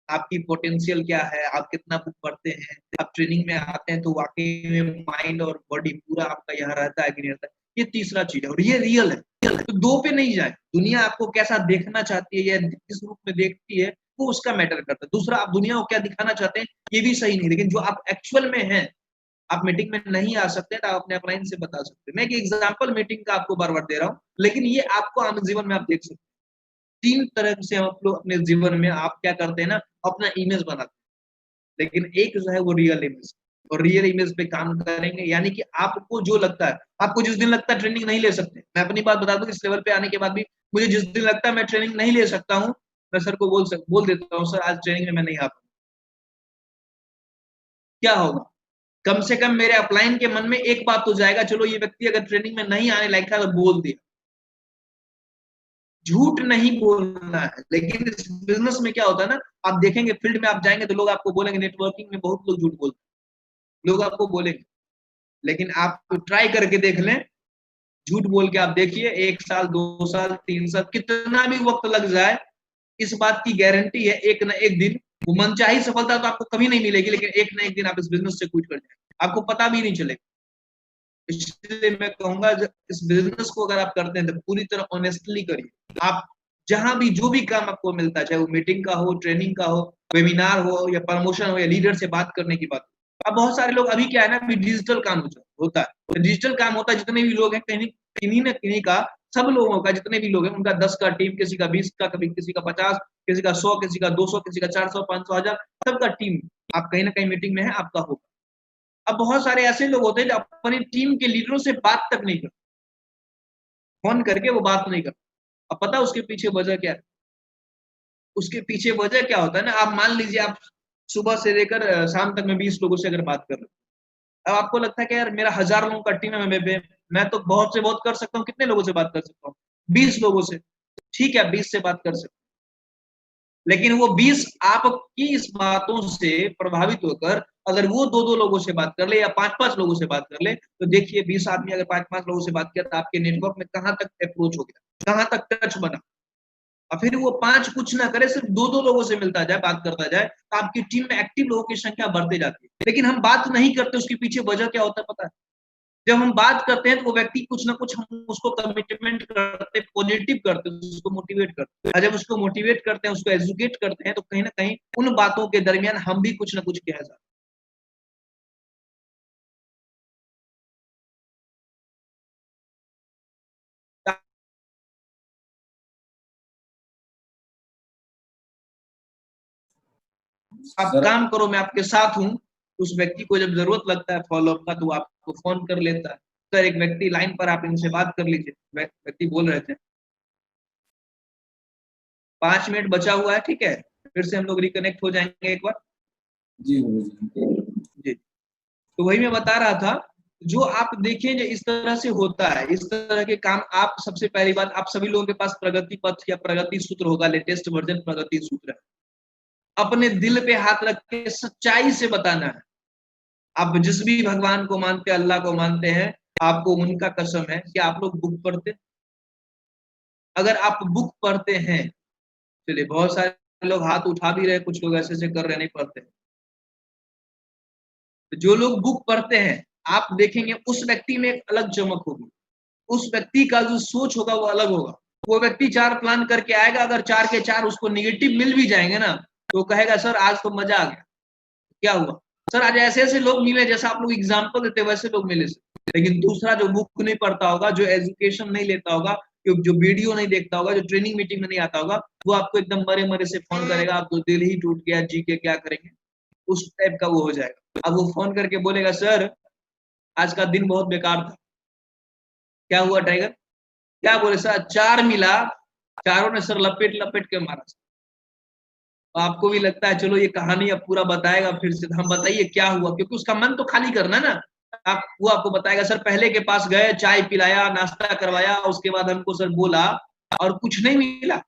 आपकी पोटेंशियल क्या है, आप कितना बुक पढ़ते हैं, आप ट्रेनिंग में आते हैं तो वाकई में माइंड और बॉडी पूरा आपका यहाँ रहता है कि नहीं रहता है, ये तीसरा चीज है और ये रियल है। तो दो पे नहीं जाए, दुनिया आपको कैसा देखना चाहती है या किस रूप में देखती है वो उसका मैटर करता है। दूसरा, आप दुनिया को क्या दिखाना चाहते हैं ये भी सही नहीं, लेकिन जो आप एक्चुअल में हैं, आप मीटिंग में नहीं आ सकते तो आप अपने अपलाइन से बता सकते हैं। मैं एक एग्जाम्पल मीटिंग का आपको बार बार दे रहा हूँ, लेकिन ये आपको आम जीवन में आप देख सकते हैं। तीन तरह से हम लोग अपने जीवन में आप क्या करते हैं ना, अपना इमेज बनाते हैं, लेकिन एक जो है वो रियल इमेज, और रियल इमेज पे काम करेंगे। यानी कि आपको जो लगता है, आपको जिस दिन लगता है ट्रेनिंग नहीं ले सकते, मैं अपनी बात बता दूं, इस लेवल पे आने के बाद भी मुझे जिस दिन लगता है मैं ट्रेनिंग नहीं ले सकता हूँ, मैं सर को बोल देता हूँ, सर आज ट्रेनिंग में मैं नहीं आ पाऊंगा। क्या होगा? कम से कम मेरे अपलाइन के मन में एक बात तो जाएगा, चलो ये व्यक्ति अगर ट्रेनिंग में नहीं आने लायक था तो बोल दिया। झूठ नहीं बोलना है, लेकिन इस बिजनेस में क्या होता है ना, आप देखेंगे फील्ड में आप जाएंगे तो लोग आपको बोलेंगे, नेटवर्किंग में बहुत लोग झूठ बोलते हैं, लोग आपको बोलेंगे, लेकिन आप ट्राई करके देख लें, झूठ बोल के आप देखिए, 1 साल 2 साल 3 साल कितना भी वक्त लग जाए, इस बात की गारंटी है एक ना एक दिन वो मनचाही सफलता तो आपको कभी नहीं मिलेगी, लेकिन एक ना एक दिन आप इस बिजनेस से क्विट कर जाएंगे, आपको पता भी नहीं चलेगा। इसलिए मैं कहूंगा इस बिजनेस को अगर आप करते हैं तो पूरी तरह ऑनेस्टली करिए। आप जहां भी जो भी काम आपको मिलता है, चाहे वो मीटिंग का हो, ट्रेनिंग का हो, वेबिनार हो या प्रमोशन हो या लीडर से बात करने की बात हो। अब बहुत सारे लोग अभी क्या है ना, अभी डिजिटल काम होता है, तो डिजिटल काम होता है, जितने भी लोग हैं कहीं किन्हीं न किन्हीं का, सब लोगों का, जितने भी लोग हैं उनका 10 का टीम, किसी का 20 का, कभी किसी का 50, किसी का 100, किसी का 200, किसी का 400, 500, 1000, सबका टीम आप कहीं ना कहीं मीटिंग में है, आपका होगा। अब बहुत सारे ऐसे लोग होते हैं जो अपनी टीम के लीडरों से बात तक नहीं करते, फोन करके वो बात नहीं करते। अब पता उसके पीछे वजह क्या है? उसके पीछे वजह क्या होता है ना, आप मान लीजिए आप सुबह से लेकर शाम तक में 20 लोगों से अगर बात कर रहे हो, अब आपको लगता है कि यार मेरा 1000 लोगों का टीम है, मैं तो बहुत से बहुत कर सकता हूँ, कितने लोगों से बात कर सकता हूँ? 20 लोगों से। ठीक है, 20 से बात कर सकते, लेकिन वो 20 आपकी इस बातों से प्रभावित होकर अगर वो दो दो लोगों से बात कर ले या 5-5 लोगों से बात कर ले, तो देखिए 20 आदमी अगर 5-5 लोगों से बात किया तो आपके नेटवर्क में कहां तक अप्रोच हो गया, कहां तक टच बना। और फिर वो 5 कुछ ना करे, सिर्फ दो दो लोगों से मिलता जाए, बात करता जाए, तो आपकी टीम में एक्टिव लोगों की संख्या बढ़ती जाती है। लेकिन हम बात नहीं करते, उसके पीछे वजह क्या होता है पता है? जब हम बात करते हैं तो वो व्यक्ति कुछ ना कुछ, हम उसको कमिटमेंट करते, पॉजिटिव करते, उसको मोटिवेट करते हैं। जब उसको मोटिवेट करते हैं, उसको एजुकेट करते हैं, तो कहीं ना कहीं उन बातों के दरमियान हम भी कुछ ना कुछ कह जाते हैं। आप सर। काम करो, मैं आपके साथ हूँ। उस व्यक्ति को जब जरूरत लगता है फॉलोअप का तो वो आपको फोन कर लेता है, सर एक व्यक्ति लाइन पर, आप इनसे बात कर लीजिए। व्यक्ति बोल रहे थे 5 मिनट बचा हुआ है, ठीक है, फिर से हम लोग रिकनेक्ट हो जाएंगे एक बार। जी गुरुजी। जी, तो वही मैं बता रहा था, जो आप देखें जो इस तरह से होता है, इस तरह के काम, आप सबसे पहली बात, आप सभी लोगों के पास प्रगति पथ या प्रगति सूत्र होगा, लेटेस्ट वर्जन प्रगति सूत्र है। अपने दिल पे हाथ रख के सच्चाई से बताना है। आप जिस भी भगवान को मानते हैं, अल्लाह को मानते हैं, आपको उनका कसम है कि आप लोग बुक पढ़ते, अगर आप बुक पढ़ते हैं, चलिए बहुत सारे लोग हाथ उठा भी रहे, कुछ लोग ऐसे ऐसे कर रहे नहीं पढ़ते, तो जो लोग बुक पढ़ते हैं आप देखेंगे उस व्यक्ति में एक अलग चमक होगी, उस व्यक्ति का जो सोच होगा वो अलग होगा। वो व्यक्ति 4 प्लान करके आएगा, अगर 4 के 4 उसको निगेटिव मिल भी जाएंगे ना, तो कहेगा सर आज तो मजा आ गया। क्या हुआ? सर आज ऐसे ऐसे लोग मिले, जैसा आप लोग एग्जाम्पल देते वैसे लोग मिले सर। लेकिन दूसरा जो बुक नहीं पढ़ता होगा, जो एजुकेशन नहीं लेता होगा, जो वीडियो नहीं देखता होगा, जो ट्रेनिंग मीटिंग में नहीं आता होगा, वो आपको एकदम मरे मरे से फोन करेगा, आपको दिल ही टूट गया, जी के क्या करेंगे, उस टाइप का वो हो जाएगा। अब वो फोन करके बोलेगा सर आज का दिन बहुत बेकार था। क्या हुआ टाइगर? क्या बोले सर? 4 मिला, चारों ने सर लपेट लपेट के मारा। तो आपको भी लगता है चलो ये कहानी अब पूरा बताएगा फिर से, हम बताइए क्या हुआ, क्योंकि उसका मन तो खाली करना है ना। वो आपको बताएगा सर पहले के पास गए, चाय पिलाया, नाश्ता करवाया, उसके बाद हमको सर बोला और कुछ नहीं मिला,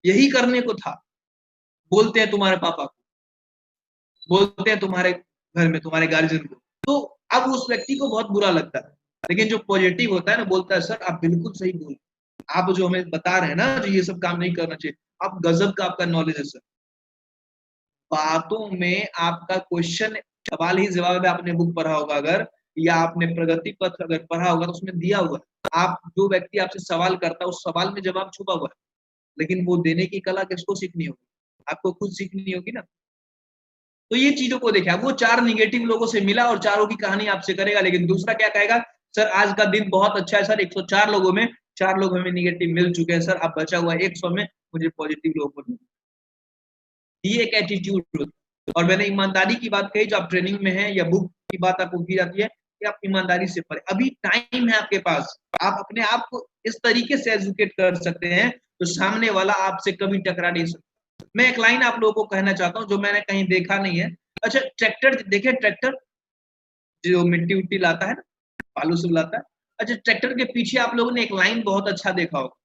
यही करने को था। बोलते हैं तुम्हारे पापा को, बोलते हैं तुम्हारे घर में तुम्हारे गार्जियन को, तो अब उस व्यक्ति को बहुत बुरा लगता है। लेकिन जो पॉजिटिव होता है ना, बोलता है सर आप बिल्कुल सही बोल, आप जो हमें बता रहे हैं ना जो ये सब काम नहीं करना चाहिए, आप गजब का आपका नॉलेज है सर। बातों में आपका क्वेश्चन, सवाल ही जवाब है, आपने बुक पढ़ा होगा अगर, या आपने प्रगति पथ अगर पढ़ा होगा तो उसमें दिया हुआ है, आप जो व्यक्ति आपसे सवाल करता है उस सवाल में जवाब छुपा हुआ है, लेकिन वो देने की कला किसको सीखनी होगी? आपको खुद सीखनी होगी ना। तो ये चीजों को देखा, वो 4 निगेटिव लोगों से मिला और चारों की कहानी आपसे करेगा, लेकिन दूसरा क्या कहेगा, सर आज का दिन बहुत अच्छा है सर, 104 लोगों में 4 लोग हमें निगेटिव मिल चुके हैं सर, अब बचा हुआ 100 में मुझे पॉजिटिव लोगों को, ये एक एटीट्यूड होता है। और मैंने ईमानदारी की बात कही, जो आप ट्रेनिंग में है या बुक की बात आपको की जाती है कि आप ईमानदारी से पढ़े, अभी टाइम है आपके पास, आप अपने आप को इस तरीके से एजुकेट कर सकते हैं तो सामने वाला आपसे कभी टकरा नहीं सकता। मैं एक लाइन आप लोगों को कहना चाहता हूँ जो मैंने कहीं देखा नहीं है। अच्छा, ट्रैक्टर देखे, ट्रैक्टर जो मिट्टी उट्टी लाता है ना, बालू सब लाता है, अच्छा ट्रैक्टर के पीछे आप लोगों ने एक लाइन बहुत अच्छा देखा होगा,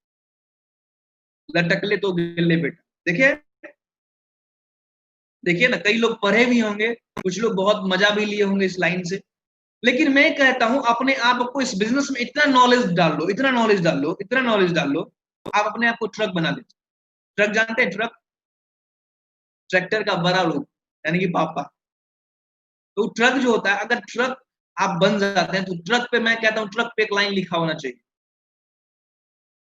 लटकले तो गिल्ले बेटा, देखिए देखिए ना, कई लोग पढ़े भी होंगे, कुछ लोग बहुत मजा भी लिए होंगे इस लाइन से। लेकिन मैं कहता हूं अपने आप को इस बिजनेस में इतना नॉलेज डाल लो, इतना नॉलेज डाल लो, इतना नॉलेज डाल लो, आप अपने आप को ट्रक बना दे। ट्रक जानते हैं, ट्रक, ट्रैक्टर का बड़ा रूप यानी कि पापा। तो ट्रक जो होता है, अगर ट्रक आप बन जाते हैं तो ट्रक पे, मैं कहता हूं ट्रक पे एक लाइन लिखा होना चाहिए।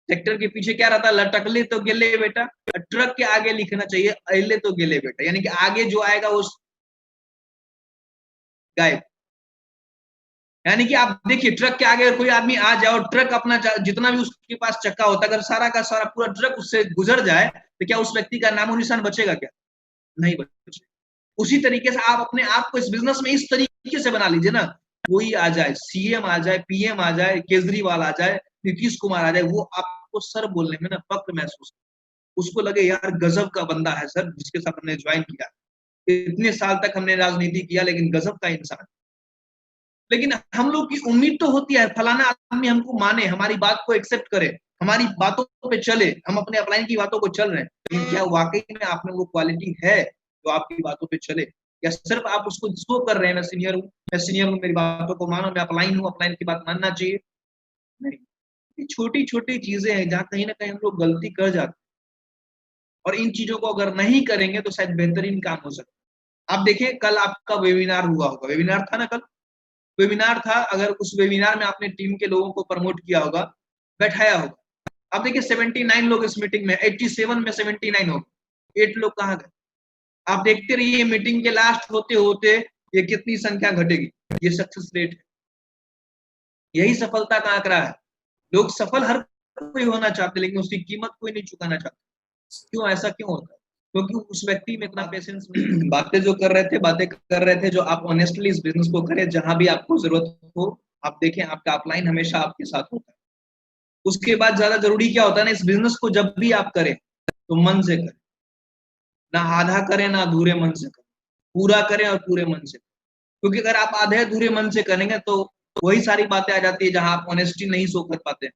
ट्रैक्टर के पीछे क्या रहता है, लटकले तो गिले बेटा, ट्रक के आगे लिखना चाहिए अले तो गिले बेटा, यानी कि आगे जो आएगा वो गायब। यानी कि आप देखिए, ट्रक के आगे कोई आदमी आ जाए और ट्रक अपना जितना भी उसके पास चक्का होता है, अगर सारा का सारा पूरा ट्रक उससे गुजर जाए तो क्या उस व्यक्ति का नामो निशान बचेगा क्या? नहीं बचेगा। उसी तरीके से आप अपने आप को इस बिजनेस में इस तरीके से बना लीजिए ना, कोई आ जाए, सीएम आ जाए, पीएम आ जाए, केजरीवाल आ जाए, नीतीश कुमार आ जाए, वो आपको सर बोलने में ना फक्र महसूस, उसको लगे यार गजब का बंदा है सर जिसके साथ हमने ज्वाइन किया, इतने साल तक हमने राजनीति किया लेकिन गजब का इंसान। लेकिन हम लोग की उम्मीद तो होती है फलाना आदमी हमको माने, हमारी बात को एक्सेप्ट करे, हमारी बातों पे चले, हम अपने अपलाइन की बातों को चल रहे हैं, लेकिन क्या वाकई में आप में वो क्वालिटी है जो आपकी बातों पे चले, या सिर्फ आप उसको शो कर रहे हैं मैं सीनियर हूँ, मैं सीनियर हूँ, मेरी बातों को मानो, मैं अपलाइन हूँ, अपलाइन की बात मानना चाहिए। नहीं, छोटी छोटी चीजें हैं जहाँ कहीं ना कहीं हम लोग गलती कर जाते हैं, और इन चीजों को अगर नहीं करेंगे तो शायद बेहतरीन काम हो सकता है। आप देखिए, कल आपका वेबिनार हुआ होगा, वेबिनार था ना कल, वेबिनार था, अगर उस वेबिनार में आपने टीम के लोगों को प्रमोट किया होगा, बैठाया होगा, अब देखिए 79 लोग इस मीटिंग में, 87 में 79 हो गए, 8 लोग कहाँ गए? आप देखते रहिए मीटिंग के लास्ट होते होते ये कितनी संख्या घटेगी, ये सक्सेस रेट है, यही सफलता का आंकड़ा है। लोग सफल हर कोई होना चाहते, लेकिन उसकी कीमत कोई नहीं चुकाना चाहता। क्यों, ऐसा क्यों होता है? क्योंकि उस व्यक्ति में इतना पेशेंस नहीं। बातें जो कर रहे थे, बातें कर रहे थे जो आप ऑनेस्टली इस बिजनेस को करें, जहां भी आपको जरूरत हो, आप देखें आपका अपलाइन हमेशा आपके साथ होता है। उसके बाद ज्यादा जरूरी क्या होता है ना, इस बिजनेस को जब भी आप करें तो मन से करें, ना आधा करें ना अधूरे मन से करें, पूरा करें और पूरे मन से करें। क्योंकि अगर आप आधे अधूरे मन से करेंगे तो वही सारी बातें आ जाती है जहां आप ऑनेस्टी नहीं शो कर पाते।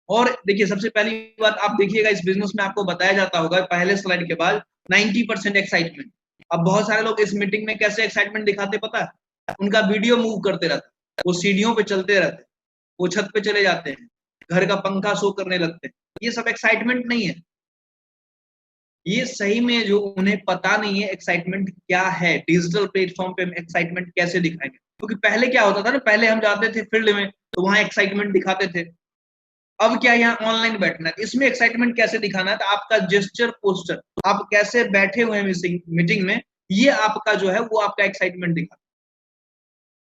और देखिए, सबसे पहली बात आप देखिएगा, इस बिजनेस में आपको बताया जाता होगा पहले स्लाइड के बाद 90% एक्साइटमेंट। अब बहुत सारे लोग इस मीटिंग में कैसे एक्साइटमेंट दिखाते पता है? उनका वीडियो मूव करते रहता है, वो सीढ़ियों पे चलते रहते हैं, वो छत पे चले जाते हैं, घर का पंखा शो करने लगते हैं, ये सब एक्साइटमेंट नहीं है। ये सही में जो उन्हें पता नहीं है एक्साइटमेंट क्या है, डिजिटल प्लेटफॉर्म पे एक्साइटमेंट कैसे दिखाएंगे। क्योंकि पहले क्या होता था ना, पहले हम जाते थे फील्ड में तो वहां एक्साइटमेंट दिखाते थे। अब क्या, यहाँ ऑनलाइन बैठना है, इसमें एक्साइटमेंट कैसे दिखाना है, तो आपका जेस्चर पोस्टर, आप कैसे बैठे हुए हैं मीटिंग में, ये आपका जो है वो आपका एक्साइटमेंट दिखा।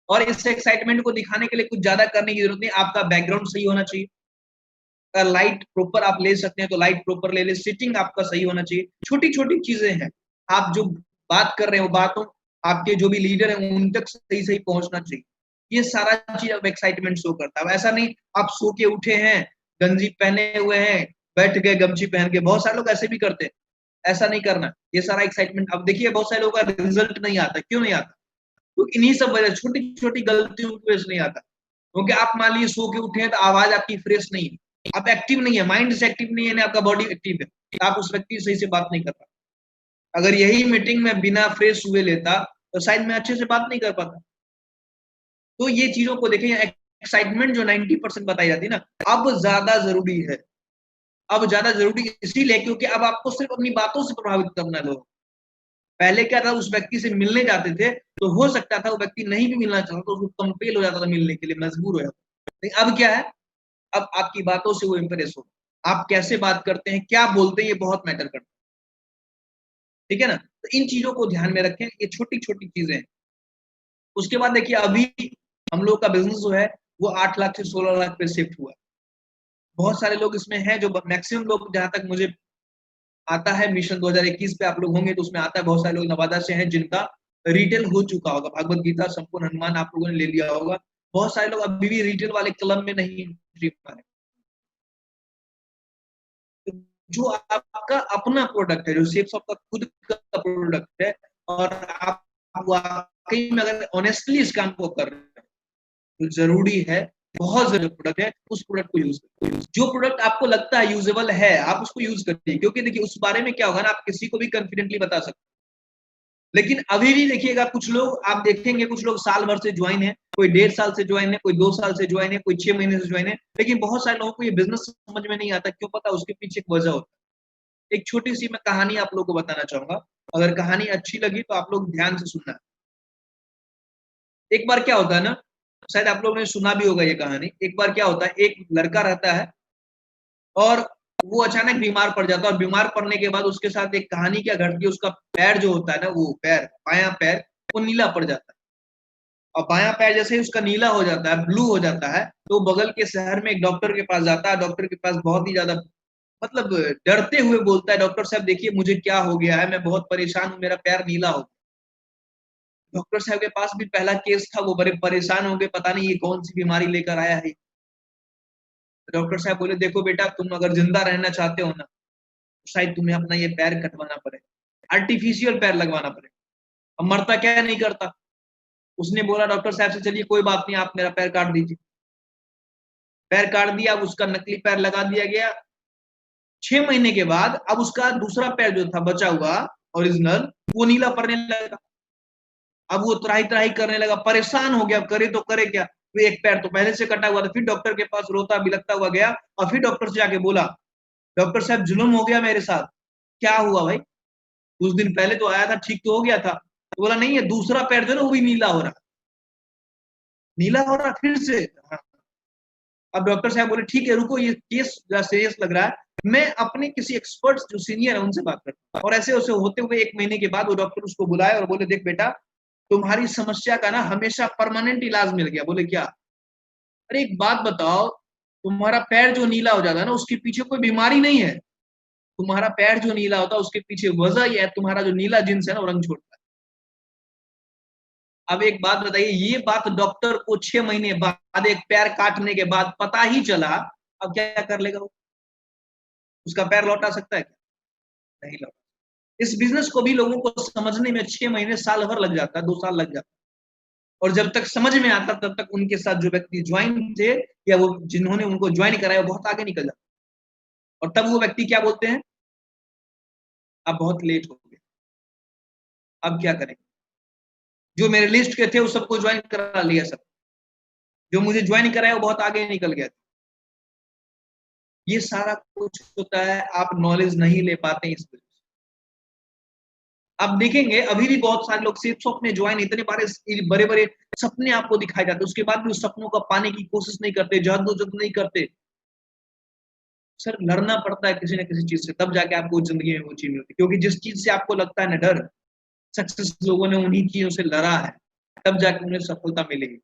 और इस एक्साइटमेंट को दिखाने के लिए कुछ ज्यादा करने की जरूरत नहीं, आपका बैकग्राउंड सही होना चाहिए, अगर लाइट प्रॉपर आप ले सकते हैं तो लाइट प्रॉपर ले ले, सिटिंग आपका सही होना चाहिए, छोटी छोटी चीजें हैं। आप जो बात कर रहे हैं वो बातों, आपके जो भी लीडर हैं उन तक सही सही पहुंचना चाहिए, ये सारा चीज अब एक्साइटमेंट शो करता है। ऐसा नहीं आप सो के उठे हैं, गंजी पहने हुए हैं, बैठ गए गमछी पहन के, बहुत सारे लोग ऐसे भी करते हैं, ऐसा नहीं करना, ये सारा एक्साइटमेंट। अब देखिए बहुत सारे लोगों का रिजल्ट नहीं आता, क्यों नहीं आता? तो इन्हीं सब वजह, छोटी छोटी गलतियों की वजह से नहीं आता। क्योंकि आप मान लीजिए सो के उठे हैं तो आवाज आपकी फ्रेश नहीं है, आप एक्टिव नहीं है, माइंड से एक्टिव नहीं है ना, आपका बॉडी एक्टिव है, आप उस व्यक्ति से सही से बात नहीं कर रहा। अगर यही मीटिंग में बिना फ्रेश हुए लेता तो शायद मैं अच्छे से बात नहीं कर पाता। तो ये चीजों को देखें, एक्साइटमेंट जो 90% बताई जाती है ना, अब ज्यादा जरूरी है। अब ज्यादा जरूरी इसीलिए क्योंकि अब आपको सिर्फ अपनी बातों से प्रभावित करना है लोग। पहले क्या था, उस व्यक्ति से मिलने जाते थे तो हो सकता था वो व्यक्ति नहीं भी मिलना चाहता तो उसको कंपेल हो जाता था मिलने के लिए, मजबूर हो जाता। लेकिन अब क्या है, अब आपकी बातों से वो इंप्रेस हो, आप कैसे बात करते हैं, क्या बोलते हैं, ये बहुत मैटर करता है। ठीक है ना, तो इन चीजों को ध्यान में रखें, ये छोटी छोटी चीजें हैं। उसके बाद देखिए, अभी हम लोग का बिजनेस जो है वो 8 लाख से 16 लाख पे शिफ्ट हुआ है। बहुत सारे लोग इसमें हैं, जो मैक्सिमम लोग, जहां तक मुझे आता है, मिशन 2021 पे आप लोग होंगे तो उसमें आता है, बहुत सारे लोग नवादा से हैं जिनका रिटेल हो चुका होगा, भगवत गीता, संपूर्ण हनुमान आप लोगों ने ले लिया होगा। बहुत सारे लोग अभी भी रिटेल वाले क्लब में नहीं एंट्री पाए। जो आपका अपना प्रोडक्ट है, जो सेल्स आपका खुद का प्रोडक्ट है, और आप वाकई में अगर ऑनेस्टली इस काम को कर रहे हैं, तो जरूरी है, बहुत जरूरी प्रोडक्ट है, उस प्रोडक्ट को यूज करिए। जो प्रोडक्ट आपको लगता है यूजेबल है, आप उसको यूज करिए, क्योंकि देखिए उस बारे में क्या होगा ना, आप किसी को भी कॉन्फिडेंटली बता सकते हैं। लेकिन अभी भी देखिएगा, कुछ लोग आप देखेंगे, कुछ लोग साल भर से ज्वाइन है, कोई 1.5 साल से ज्वाइन है, कोई 2 साल से ज्वाइन है, कोई 6 महीने से ज्वाइन है, लेकिन बहुत सारे लोगों को ये बिजनेस समझ में नहीं आता। क्यों पता? उसके पीछे एक वजह होता है। एक छोटी सी मैं कहानी आप लोगों को बताना चाहूंगा, अगर कहानी अच्छी लगी तो आप लोग ध्यान से सुनना। एक बार क्या होता है ना, शायद आप लोगों ने सुना भी होगा ये कहानी। एक बार क्या होता है, एक लड़का रहता है और वो अचानक बीमार पड़ जाता है, और बीमार पड़ने के बाद उसके साथ एक कहानी क्या घटती है, उसका पैर जो होता है ना, वो पैर, बायां पैर, वो नीला पड़ जाता है। और बायां पैर जैसे ही उसका नीला हो जाता है, ब्लू हो जाता है, तो बगल के शहर में एक डॉक्टर के पास जाता है। डॉक्टर के पास बहुत ही ज्यादा, मतलब डरते हुए बोलता है, डॉक्टर साहब देखिए मुझे क्या हो गया है, मैं बहुत परेशान हूँ, मेरा पैर नीला हो गया। डॉक्टर साहब के पास भी पहला केस था, वो बड़े परेशान हो गए, पता नहीं ये कौन सी बीमारी लेकर आया है। डॉक्टर साहब बोले, देखो बेटा, तुम अगर जिंदा रहना चाहते हो ना, तो शायद तुम्हें अपना ये पैर कटवाना पड़ेगा, आर्टिफिशियल पैर लगवाना पड़ेगा। अब मरता क्या नहीं करता। उसने बोला डॉक्टर साहब से, चलिए कोई बात नहीं, आप मेरा पैर काट दीजिए। पैर काट दिया, अब उसका नकली पैर लगा दिया गया। 6 महीने के बाद अब उसका दूसरा पैर जो था बचा हुआ ओरिजिनल, वो नीला पड़ने लगा। अब वो त्राही त्राही करने लगा, परेशान हो गया, करे तो करे क्या। तो एक पैर तो पहले से कटा हुआ था। फिर डॉक्टर के पास रोता बिलखता हुआ गया, और फिर डॉक्टर से जाके बोला, डॉक्टर साहब जुल्म हो गया मेरे साथ। क्या हुआ भाई? कुछ दिन पहले तो आया था, ठीक तो हो गया था। तो बोला, नहीं, ये दूसरा पैर जो है ना, वो भी नीला हो रहा, नीला हो रहा फिर से। हाँ। अब डॉक्टर साहब बोले, ठीक है रुको, ये केस सीरियस लग रहा है, मैं अपने किसी एक्सपर्ट्स जो सीनियर है उनसे बात करता हूँ। और ऐसे उसे होते हुए 1 महीने के बाद वो डॉक्टर उसको बुलाए और बोले, देख बेटा, तुम्हारी समस्या का ना हमेशा परमानेंट इलाज मिल गया। बोले, क्या? अरे एक बात बताओ, तुम्हारा पैर जो नीला हो जाता है ना, उसके पीछे कोई बीमारी नहीं है। तुम्हारा पैर जो नीला होता है उसके पीछे वजह यह है, तुम्हारा जो नीला जिन्स है ना, वो रंग छोड़ता है। अब एक बात बताइए, ये बात डॉक्टर को 6 महीने बाद, एक पैर काटने के बाद पता ही चला, अब क्या कर लेगा वो? उसका पैर लौटा सकता है क्या? नहीं लौटा। इस बिजनेस को भी लोगों को समझने में 6 महीने, साल भर लग जाता है, 2 साल लग जाता है। और जब तक समझ में आता तब तक उनके साथ जो व्यक्ति ज्वाइन थे, या वो जिन्होंने उनको ज्वाइन कराया, बहुत आगे निकल जाता। और तब वो व्यक्ति क्या बोलते हैं, अब बहुत लेट हो गया, अब क्या करेंगे? जो मेरे लिस्ट के थे वो सबको ज्वाइन करा लिया, सब जो मुझे ज्वाइन कराया वो बहुत आगे निकल गया। ये सारा कुछ होता है, आप नॉलेज नहीं ले पाते इस वजह से। आप देखेंगे अभी भी बहुत सारे लोग सिर्फ अपने ज्वाइन, इतने बड़े बड़े सपने आपको दिखाए जाते, उसके बाद भी उस सपनों का पाने की कोशिश नहीं करते, जद्दोजहद नहीं करते। सर, लड़ना पड़ता है किसी न किसी चीज से, तब जाके आपको जिंदगी में वो चीज मिलती है। क्योंकि जिस चीज से आपको लगता है ना डर, सक्सेस लोगों ने उन्हीं चीजों से लड़ा है, तब जाके उन्हें सफलता मिलेगी।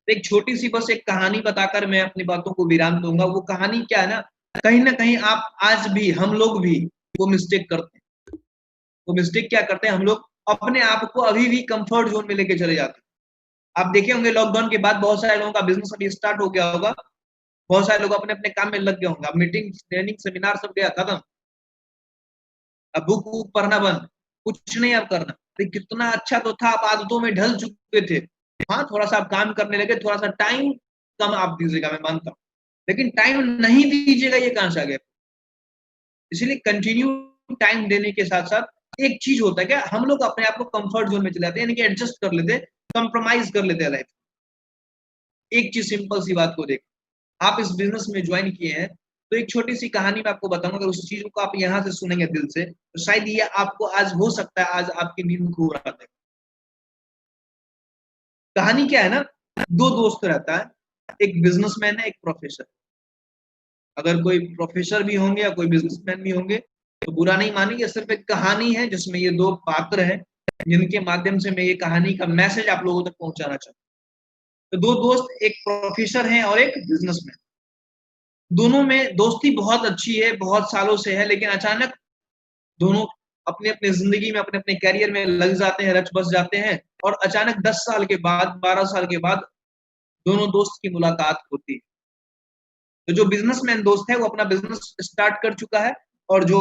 एक छोटी सी बस एक कहानी बताकर मैं अपनी बातों को विराम दूंगा। वो कहानी क्या है ना कहीं आप आज भी, हम लोग भी वो मिस्टेक करते हैं। वो मिस्टेक क्या करते हैं, हम लोग अपने आप को अभी भी कंफर्ट जोन में लेके चले जाते हैं। आप देखे होंगे लॉकडाउन के बाद बहुत सारे लोगों का बिजनेस अभी स्टार्ट हो गया होगा, बहुत सारे लोग अपने अपने काम में लग गए होंगे। अब मीटिंग, ट्रेनिंग, सेमिनार सब गया खत्म, अब बुक वुक पढ़ना बंद, कुछ नहीं अब करना। तो कितना अच्छा तो था, आप आदतों में ढल चुके थे। हाँ, थोड़ा सा आप काम करने लगे, थोड़ा सा टाइम कम आप दीजिएगा, मैं मानता हूँ, लेकिन टाइम नहीं दीजिएगा, ये कहां से आ गया? इसलिए कंटिन्यू टाइम देने के साथ साथ एक चीज होता है क्या, हम लोग अपने आप को कंफर्ट जोन में चले जाते हैं, यानी कि एडजस्ट कर लेते, कंप्रोमाइज कर लेते हैं लाइफ। एक चीज सिंपल सी बात को देख, आप इस बिजनेस में ज्वाइन किए हैं, तो एक छोटी सी कहानी मैं आपको बताऊंगा, अगर उस चीज को आप यहाँ से सुनेंगे दिल से, तो शायद ये आपको आज हो सकता है आज आपकी नींद खो रहा है। कहानी क्या है ना, दो दोस्त रहता है, एक बिजनेसमैन है, एक प्रोफेसर। अगर कोई प्रोफेसर भी होंगे या कोई बिजनेसमैन भी होंगे तो बुरा नहीं मानिए, सिर्फ एक कहानी है जिसमें ये दो पात्र हैं, जिनके माध्यम से मैं ये कहानी का मैसेज आप लोगों तक पहुंचाना चाहता हूँ। तो दो दोस्त, एक प्रोफेसर हैं और एक बिजनेसमैन। दोनों में दोस्ती बहुत अच्छी है, बहुत सालों से है, लेकिन अचानक दोनों अपने अपने जिंदगी में, अपने अपने कैरियर में लग जाते हैं, रच बस जाते हैं, और अचानक 10 साल के बाद, 12 साल के बाद दोनों दोस्त की मुलाकात होती है। तो जो बिजनेसमैन दोस्त है वो अपना बिजनेस स्टार्ट कर चुका है, और जो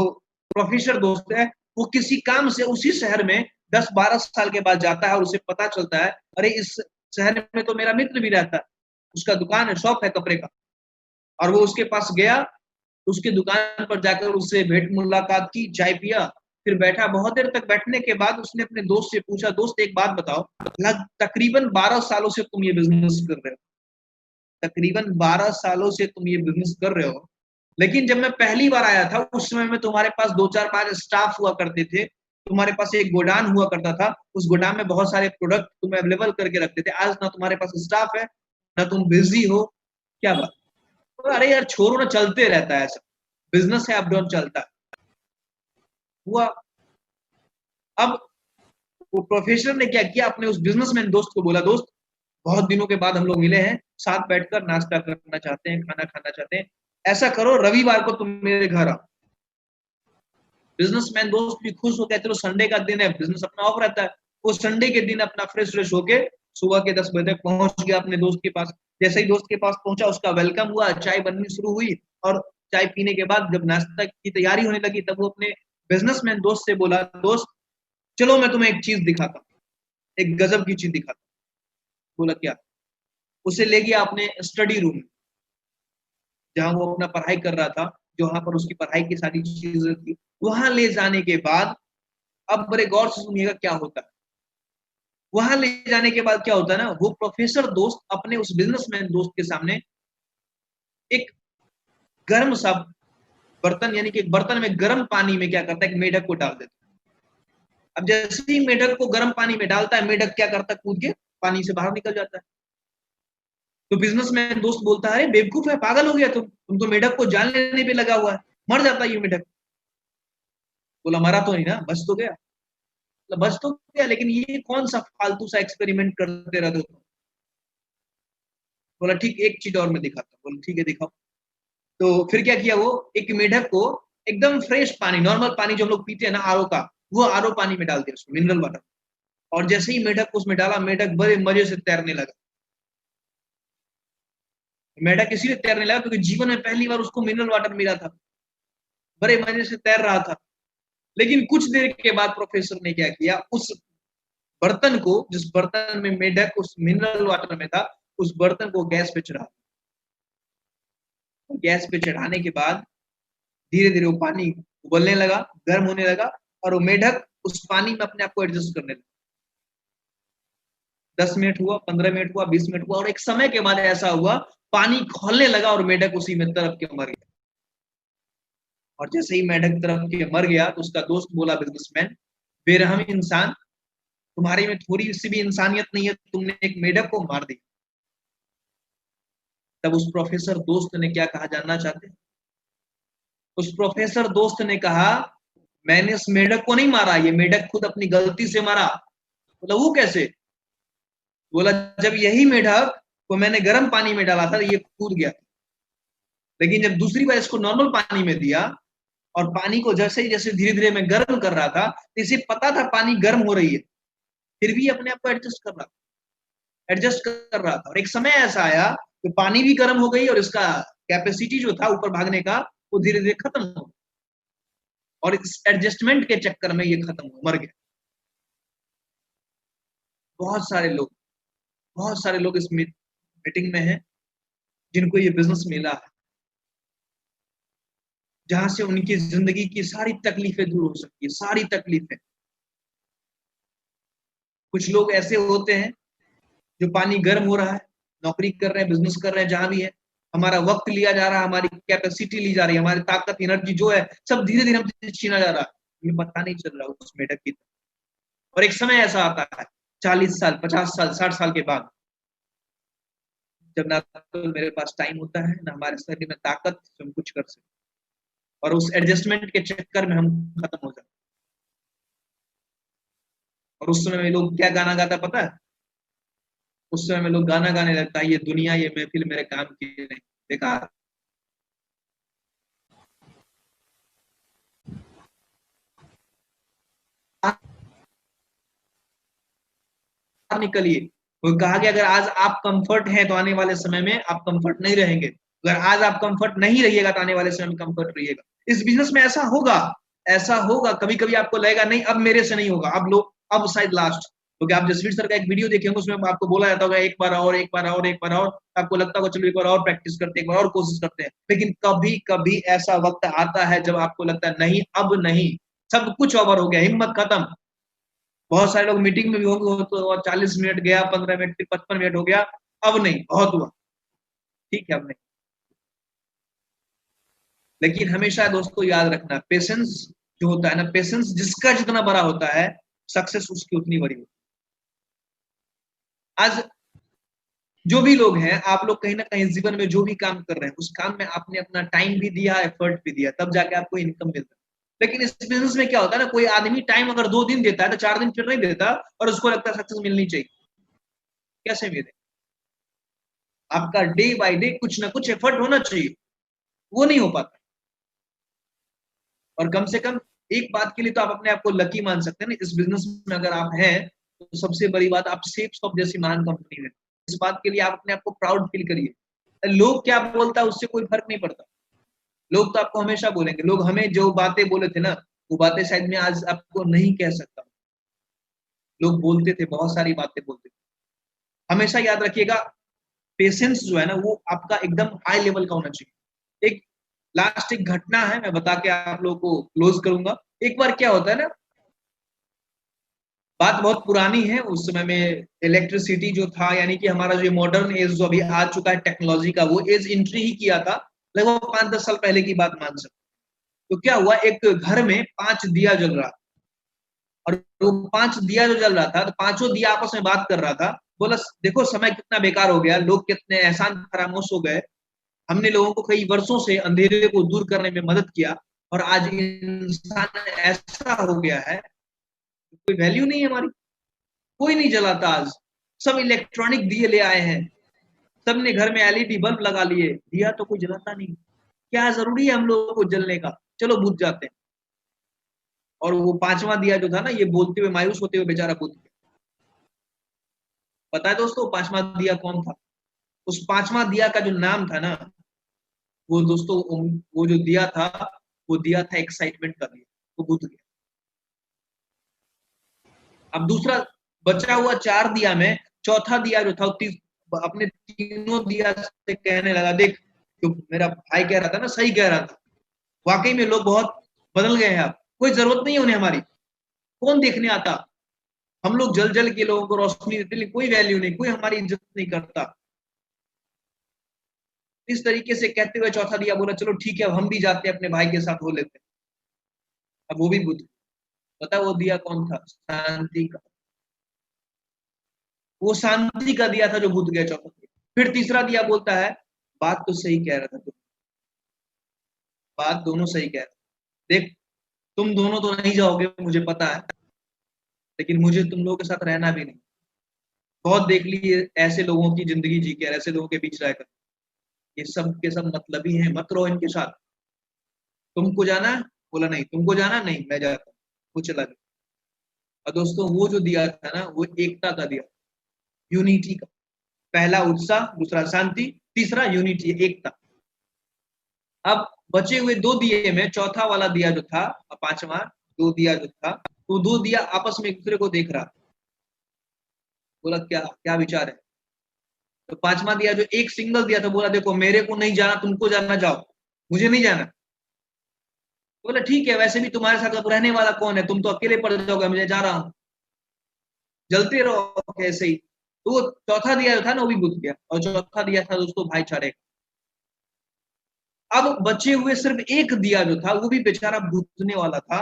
प्रोफेसर दोस्त है वो किसी काम से उसी शहर में 10-12 साल के बाद जाता है, और उसे पता चलता है अरे इस शहर में तो मेरा मित्र भी रहता है, उसका दुकान है, शॉप है कपड़े का। और वो उसके पास गया, उसकी दुकान पर जाकर उससे भेंट मुलाकात की, चाय पिया, फिर बैठा। बहुत देर तक बैठने के बाद उसने अपने दोस्त से पूछा, दोस्त एक बात बताओ, तकरीबन 12 सालों से तुम ये बिजनेस कर रहे हो, तकरीबन 12 सालों से तुम ये बिजनेस कर रहे हो, लेकिन जब मैं पहली बार आया था उस समय में तुम्हारे पास 2-4-5 स्टाफ हुआ करते थे, तुम्हारे पास एक गोडाउन हुआ करता था, उस गोडाउन में बहुत सारे प्रोडक्ट तुम अवेलेबल करके रखते थे। आज ना तुम्हारे पास स्टाफ है, ना तुम बिजी हो, क्या बात? अरे यार छोड़ो ना, चलते रहता है ऐसा, बिजनेस है, अप डाउन चलता है। हुआ। अब वो प्रोफेसर ने क्या किया, अपने उस बिजनेसमैन दोस्त को बोला, दोस्त बहुत दिनों के बाद हम लोग मिले हैं, साथ बैठकर नाश्ता करना चाहते हैं, खाना खाना चाहते हैं, ऐसा करो रविवार को तुम मेरे घर आओ। बिजनेसमैन दोस्त भी खुश हो गया, चलो संडे का दिन है, बिजनेस अपना ऑफ रहता है, वो संडे के दिन अपना फ्रेश फ्रेश होके सुबह के 10 बजे तक पहुंच गया अपने दोस्त के पास। जैसे ही दोस्त के पास पहुंचा, उसका वेलकम हुआ, चाय बननी शुरू हुई, और चाय पीने के बाद जब नाश्ता की तैयारी होने लगी, तब वो अपने बिजनेसमैन दोस्त से बोला, दोस्त चलो मैं तुम्हें एक चीज दिखाता हूँ, एक गजब की चीज दिखाता हूँ। बोला क्या? उसे ले गया अपने स्टडी रूम, जहां वो अपना पढ़ाई कर रहा था, जहां पर उसकी पढ़ाई की सारी चीजें थी। वहां ले जाने के बाद, अब बड़े गौर से सुनिएगा क्या होता है। वहां ले जाने के बाद क्या होता है ना, वो प्रोफेसर दोस्त अपने उस बिजनेसमैन दोस्त के सामने एक गर्म सा बर्तन, यानी कि एक बर्तन में गर्म पानी में क्या करता है, एक मेढक को डाल देता है। अब जैसे ही मेढक को गर्म पानी में डालता है, मेढक क्या करता है, कूद के पानी से बाहर निकल जाता है। तो बिजनेसमैन दोस्त बोलता है, अरे बेवकूफ है, पागल हो गया तुम तो मेढक को जान लेने पे लगा हुआ है, मर जाता है ये मेढक। बोला मरा तो नहीं ना, बच तो गया। बच तो गया, लेकिन ये कौन सा फालतू सा एक्सपेरिमेंट करते रहते हो? बोला ठीक, एक चीज और मैं दिखाता हूँ। बोला ठीक है दिखाओ। तो फिर क्या किया, वो एक मेढक को एकदम फ्रेश पानी, नॉर्मल पानी जो हम लोग पीते हैं ना आरओ का, वो आरओ पानी में डाल दिया उसमें, मिनरल वाटर। और जैसे ही मेढक को उसमें डाला, मेढक बड़े मजे से तैरने लगा। मेढक इसीलिए तैरने लगा क्योंकि जीवन में पहली बार उसको मिनरल वाटर मिला था, बड़े मजे से तैर रहा था। लेकिन कुछ देर के बाद प्रोफेसर ने क्या किया, उस बर्तन को, जिस बर्तन में मेढक उस मिनरल वाटर में था, उस बर्तन को गैस पे चढ़ा। गैस पे चढ़ाने के बाद धीरे धीरे वो पानी उबलने लगा, गर्म होने लगा, और वो मेढक उस पानी में अपने आप को एडजस्ट करने लगा। 10 मिनट हुआ, 15 मिनट हुआ, 20 मिनट हुआ, और एक समय के बाद ऐसा हुआ, पानी खोलने लगा और मेढक उसी में तरफ के मर गया। और जैसे ही मेढक तरफ के मर गया, तो उसका दोस्त बोला, बिजनेसमैन, बेरहम इंसान, तुम्हारे में थोड़ी सी भी इंसानियत नहीं है, तुमने एक मेढक को मार दिया। तब उस प्रोफेसर दोस्त ने क्या कहा, जानना चाहते हैं? उस प्रोफेसर दोस्त ने कहा, मैंने इस मेढक को नहीं मारा, ये मेढक खुद अपनी गलती से मरा। बोला वो कैसे? बोला जब यही मेढक को मैंने गर्म पानी में डाला था, ये कूद गया, लेकिन जब दूसरी बार इसको नॉर्मल पानी में दिया, और पानी को जैसे ही जैसे धीरे धीरे मैं गर्म कर रहा था, तो इसे पता था पानी गर्म हो रही है, फिर भी अपने आप को एडजस्ट कर रहा था। और एक समय ऐसा आया कि पानी भी गर्म हो गई, और इसका कैपेसिटी जो था ऊपर भागने का, वो धीरे धीरे खत्म हो गया, और इस एडजस्टमेंट के चक्कर में ये खत्म हो, मर गया। बहुत सारे लोग, बहुत सारे लोग इस मीटिंग में हैं जिनको ये बिजनेस मिला है, जहां से उनकी जिंदगी की सारी तकलीफें दूर हो सकती है, सारी तकलीफें। कुछ लोग ऐसे होते हैं जो पानी गर्म हो रहा है, नौकरी कर रहे हैं, बिजनेस कर रहे हैं, जहां भी है, हमारा वक्त लिया जा रहा है, हमारी कैपेसिटी ली जा रही है, हमारी ताकत, एनर्जी जो है, सब धीरे धीरे हमसे छीना जा रहा है, हमें पता नहीं चल रहा उस मेढक की। और एक समय ऐसा आता है 40 साल, 50 साल, 60 साल के बाद, जब ना तो मेरे पास टाइम होता है, ना हमारे शरीर में ताकत, हम कुछ कर सकते, और उस एडजस्टमेंट के चक्कर में हम खत्म हो जाते। और उस समय में लोग क्या गाना गाता पता है? उस समय में लोग गाना गाने लगता है, ये दुनिया, ये महफिल मेरे काम की नहीं। देखा, निकलिए। वो कहा कि अगर आज आप कंफर्ट हैं तो आने वाले समय में आप कंफर्ट नहीं रहेंगे, अगर आज आप कंफर्ट नहीं रहिएगा तो आने वाले समय में कंफर्ट रहिएगा। इस बिजनेस में ऐसा होगा, ऐसा होगा, कभी कभी आपको लगेगा नहीं अब मेरे से नहीं होगा, अब लोग, अब शायद लास्ट। क्योंकि आप जसवीर सर का एक वीडियो देखेंगे, उसमें आपको बोला जाता होगा एक बार और, एक बार और, एक बार और, आपको लगता होगा चलो एक बार और प्रैक्टिस करते हैं, एक बार और कोशिश करते हैं। लेकिन कभी कभी ऐसा वक्त आता है जब आपको लगता है नहीं, अब नहीं, सब कुछ ओवर हो गया, हिम्मत खत्म। बहुत सारे लोग मीटिंग में भी होंगे तो 40 मिनट गया, 15 मिनट, फिर 55 मिनट हो गया, अब नहीं, बहुत हुआ, ठीक है, अब नहीं। लेकिन हमेशा दोस्तों याद रखना, पेशेंस जो होता है ना, पेशेंस जिसका जितना बड़ा होता है, सक्सेस उसकी उतनी बड़ी होती है। आज जो भी लोग हैं, आप लोग कहीं ना कहीं जीवन में जो भी काम कर रहे हैं, उस काम में आपने अपना टाइम भी दिया, एफर्ट भी दिया, तब जाके आपको इनकम मिलता है। लेकिन इस बिजनेस में क्या होता है ना, कोई आदमी टाइम अगर 2 दिन देता है तो 4 दिन फिर नहीं देता, और उसको लगता है सक्सेस मिलनी चाहिए। कैसे मिले? आपका डे बाय डे कुछ ना कुछ एफर्ट होना चाहिए, वो नहीं हो पाता। और कम से कम एक बात के लिए तो आप अपने आप को लकी मान सकते हैं ना, इस बिजनेस में अगर आप हैं तो सबसे बड़ी बात, आप सेफ शॉप जैसी महान कंपनी में, इस बात के लिए आप अपने आप को प्राउड फील करिए। लोग क्या बोलता है उससे कोई फर्क नहीं पड़ता, लोग तो आपको हमेशा बोलेंगे। लोग हमें जो बातें बोले थे ना, वो बातें शायद मैं आज आपको नहीं कह सकता। लोग बोलते थे, बहुत सारी बातें बोलते थे। हमेशा याद रखिएगा, पेशेंस जो है ना, वो आपका एकदम हाई लेवल का होना चाहिए। एक लास्ट एक घटना है, मैं बता के आप लोगों को क्लोज करूंगा। एक बार क्या होता है ना, बात बहुत पुरानी है, उस समय में इलेक्ट्रिसिटी जो था, यानी कि हमारा जो मॉडर्न एज जो अभी आ चुका है टेक्नोलॉजी का, वो एज एंट्री ही किया था, लगभग 5-10 साल पहले की बात मान सकते। तो क्या हुआ, एक घर में 5 दिया जल रहा, और वो 5 दिया जो जल रहा था, तो पांचों दिया आपस में बात कर रहा था। बोला देखो समय कितना बेकार हो गया, लोग कितने एहसान फरामोश हो गए, हमने लोगों को कई वर्षों से अंधेरे को दूर करने में मदद किया, और आज इंसान ऐसा हो गया है, कोई वैल्यू नहीं है हमारी, कोई नहीं जलाता आज। सब इलेक्ट्रॉनिक दिए ले आए हैं, सबने घर में एलईडी बल्ब लगा लिए, दिया तो कोई जलाता नहीं। क्या जरूरी है हम लोगों को जलने का? चलो बुझ जाते हैं। और वो 5वां दिया जो था ना, ये बोलते हुए, मायूस होते हुए बेचारा बुझ गया। पता है दोस्तों 5वां दिया कौन था? उस 5वां दिया का जो नाम था ना, वो दोस्तों, वो जो दिया था, वो दिया था एक्साइटमेंट का दिया, वो बुझ गया। अब दूसरा बचा हुआ 4 दिया में चौथा दिया जो था, अपने तीनों दिया से कहने लगा, देख जो मेरा भाई कह रहा था ना, सही कह रहा था, वाकई में लोग बहुत बदल गए हैं, अब कोई जरूरत नहीं है उन्हें हमारी, कौन देखने आता, हम लोग जल जल के लोगों को रोशनी देते, लेकिन कोई वैल्यू नहीं, कोई हमारी इज्जत नहीं करता। इस तरीके से कहते हुए चौथा दिया बोला, चलो ठीक है, अब हम भी जाते हैं अपने भाई के साथ हो लेते हैं। अब वो भी बुद्ध, पता वो दिया कौन था? शांति का। वो शांति का दिया था जो बुद्ध गया चौथा दिया। फिर तीसरा दिया बोलता है, बात तो सही कह रहा था तुम, बात दोनों सही कह रहे, देख तुम दोनों तो नहीं जाओगे मुझे पता है, लेकिन मुझे तुम लोगों के साथ रहना भी नहीं। बहुत देख ली ऐसे लोगों की जिंदगी जी के, ऐसे लोगों के बीच रहकर, ये सब के सब मतलबी हैं, मत रहो इनके साथ। तुमको जाना है? बोला नहीं। तुमको जाना? नहीं, मैं जाता हूँ। वो चला गया। और दोस्तों वो जो दिया था ना, वो एकता का दिया, यूनिटी का। पहला उत्साह, दूसरा शांति, तीसरा यूनिटी, एकता। अब बचे हुए 2 दिए में चौथा वाला दिया जो था, 5वां 2 दिया जो था, तो 2 दिया आपस में एक दूसरे को देख रहा। बोला क्या क्या विचार है? तो 5वां दिया जो एक सिंगल दिया था, बोला देखो मेरे को नहीं जाना, तुमको जाना, जाओ, मुझे नहीं जाना। बोला ठीक है, वैसे भी तुम्हारे साथ अब रहने वाला कौन है, तुम तो अकेले पड़ जाओगे, मैं जा रहा हूँ, जलते रहो ऐसे ही। तो वो चौथा दिया जो था ना वो भी बुझ गया, और चौथा दिया था दोस्तों भाईचारे। अब बचे हुए सिर्फ एक दिया जो था वो भी बेचारा बुझने वाला था,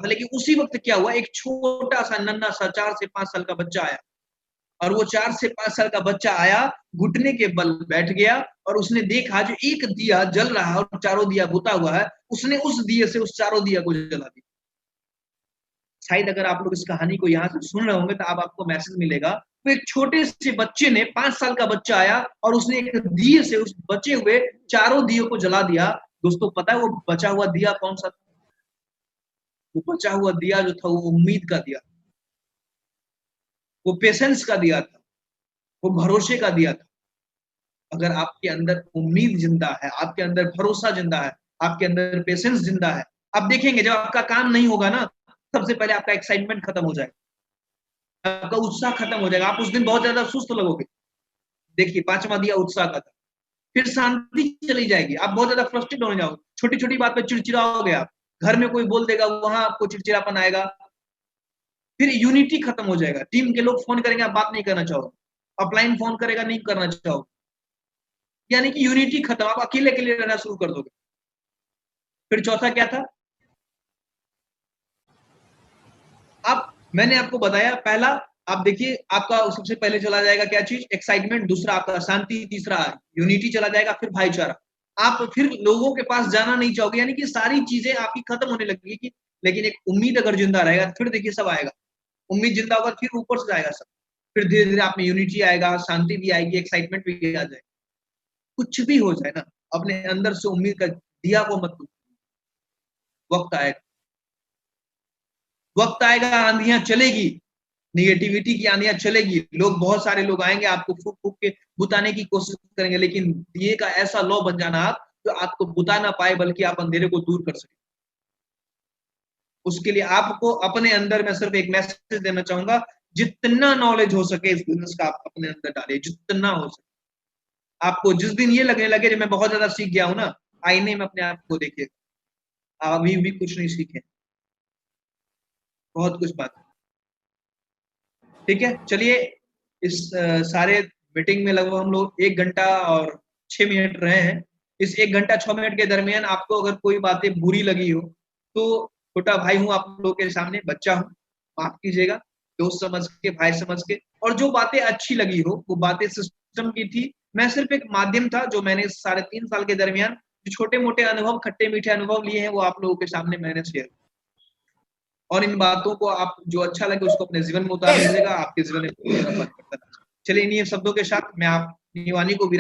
लेकिन उसी वक्त क्या हुआ, एक छोटा सा नन्हा सा 4 से 5 साल का बच्चा आया, और वो 4 से 5 साल का बच्चा आया, घुटने के बल बैठ गया, और उसने देखा जो एक दिया जल रहा है और चारों दिया बुता हुआ है, उसने उस दिए से उस चारों दिया को जला दिया। शायद अगर आप लोग इस कहानी को यहाँ से सुन रहे होंगे तो अब आपको मैसेज मिलेगा। तो एक छोटे से बच्चे ने, 5 साल का बच्चा आया और उसने एक दिए से उस बचे हुए चारों दियों को जला दिया। दोस्तों पता है वो बचा हुआ दिया कौन सा था? वो बचा हुआ दिया जो था वो उम्मीद का दिया, वो पेशेंस का दिया था, वो भरोसे का दिया था। अगर आपके अंदर उम्मीद जिंदा है, आपके अंदर भरोसा जिंदा है, आपके अंदर पेशेंस जिंदा है, आप देखेंगे जब आपका काम नहीं होगा ना, सबसे पहले आपका एक्साइटमेंट खत्म हो जाएगा, आपका उत्साह खत्म हो जाएगा, आप उस दिन बहुत ज्यादा सुस्त लगोगे। देखिए 5वां दिया उत्साह का था। फिर शांति चली जाएगी, आप बहुत ज्यादा फ्रस्ट्रेट होने जाओगे, छोटी छोटी बात पे चिड़चिड़ाओगे आप, घर में कोई बोल देगा वहां आपको चिड़चिड़ापन आएगा। फिर यूनिटी खत्म हो जाएगा, टीम के लोग फोन करेंगे आप बात नहीं करना चाहोगे, अपलाइन फोन करेगा नहीं करना चाहोगे, यानी कि यूनिटी खत्म, आप अकेले अकेले रहना शुरू कर दोगे। फिर चौथा क्या था? आप, मैंने आपको बताया पहला, आप देखिए आपका सबसे पहले चला जाएगा क्या चीज, एक्साइटमेंट, दूसरा आपका शांति, तीसरा यूनिटी चला जाएगा, फिर भाईचारा। आप फिर लोगों के पास जाना नहीं चाहोगे, यानी कि सारी चीजें आपकी खत्म होने लगेगी। लेकिन एक उम्मीद अगर जिंदा रहेगा फिर देखिए सब आएगा, उम्मीद जिंदा होगा फिर ऊपर से आएगा सब, फिर धीरे धीरे आप में यूनिटी आएगा, शांति भी आएगी, एक्साइटमेंट भी आ जाएगा। कुछ भी हो जाए ना, अपने अंदर से उम्मीद का दिया को मत, वक्त आएगा, वक्त आएगा, आंधियां चलेगी, निगेटिविटी की आंधियां चलेगी, लोग, बहुत सारे लोग आएंगे आपको फूक फूक के बुताने की कोशिश करेंगे, लेकिन दिए का ऐसा लौ बन जाना आप जो आपको बुता ना पाए, बल्कि आप अंधेरे को दूर कर सके। उसके लिए आपको अपने अंदर, मैं सिर्फ एक मैसेज देना चाहूंगा, जितना नॉलेज हो सके इस बिजनेस का आप अपने अंदर डालिए, जितना हो सके। आपको जिस दिन ये लगने लगे मैं बहुत ज्यादा सीख गया हूं ना, आईने में अपने आप को देखिए, आप अभी भी कुछ नहीं सीखे, बहुत कुछ बात। ठीक है, चलिए, इस सारे मीटिंग में लगभग हम लोग 1 घंटा और 6 मिनट रहे हैं। इस 1 घंटा 6 मिनट के दरमियान आपको अगर कोई बातें बुरी लगी हो तो छोटा भाई हूँ आप लोगों के सामने, बच्चा हूँ, माफ कीजिएगा, दोस्त समझ के, भाई समझ के। और जो बातें अच्छी लगी हो वो बातें सिस्टम की थी, मैं सिर्फ एक माध्यम था जो मैंने 3.5 साल के दरमियान जो छोटे मोटे अनुभव, खट्टे मीठे अनुभव लिए हैं वो आप लोगों के सामने मैंने शेयर। और इन बातों को आप जो अच्छा लगे उसको अपने जीवन में उतार लीजिएगा, आपके जीवन में। चलिए इन्हीं शब्दों के साथ मैं आप निवानी को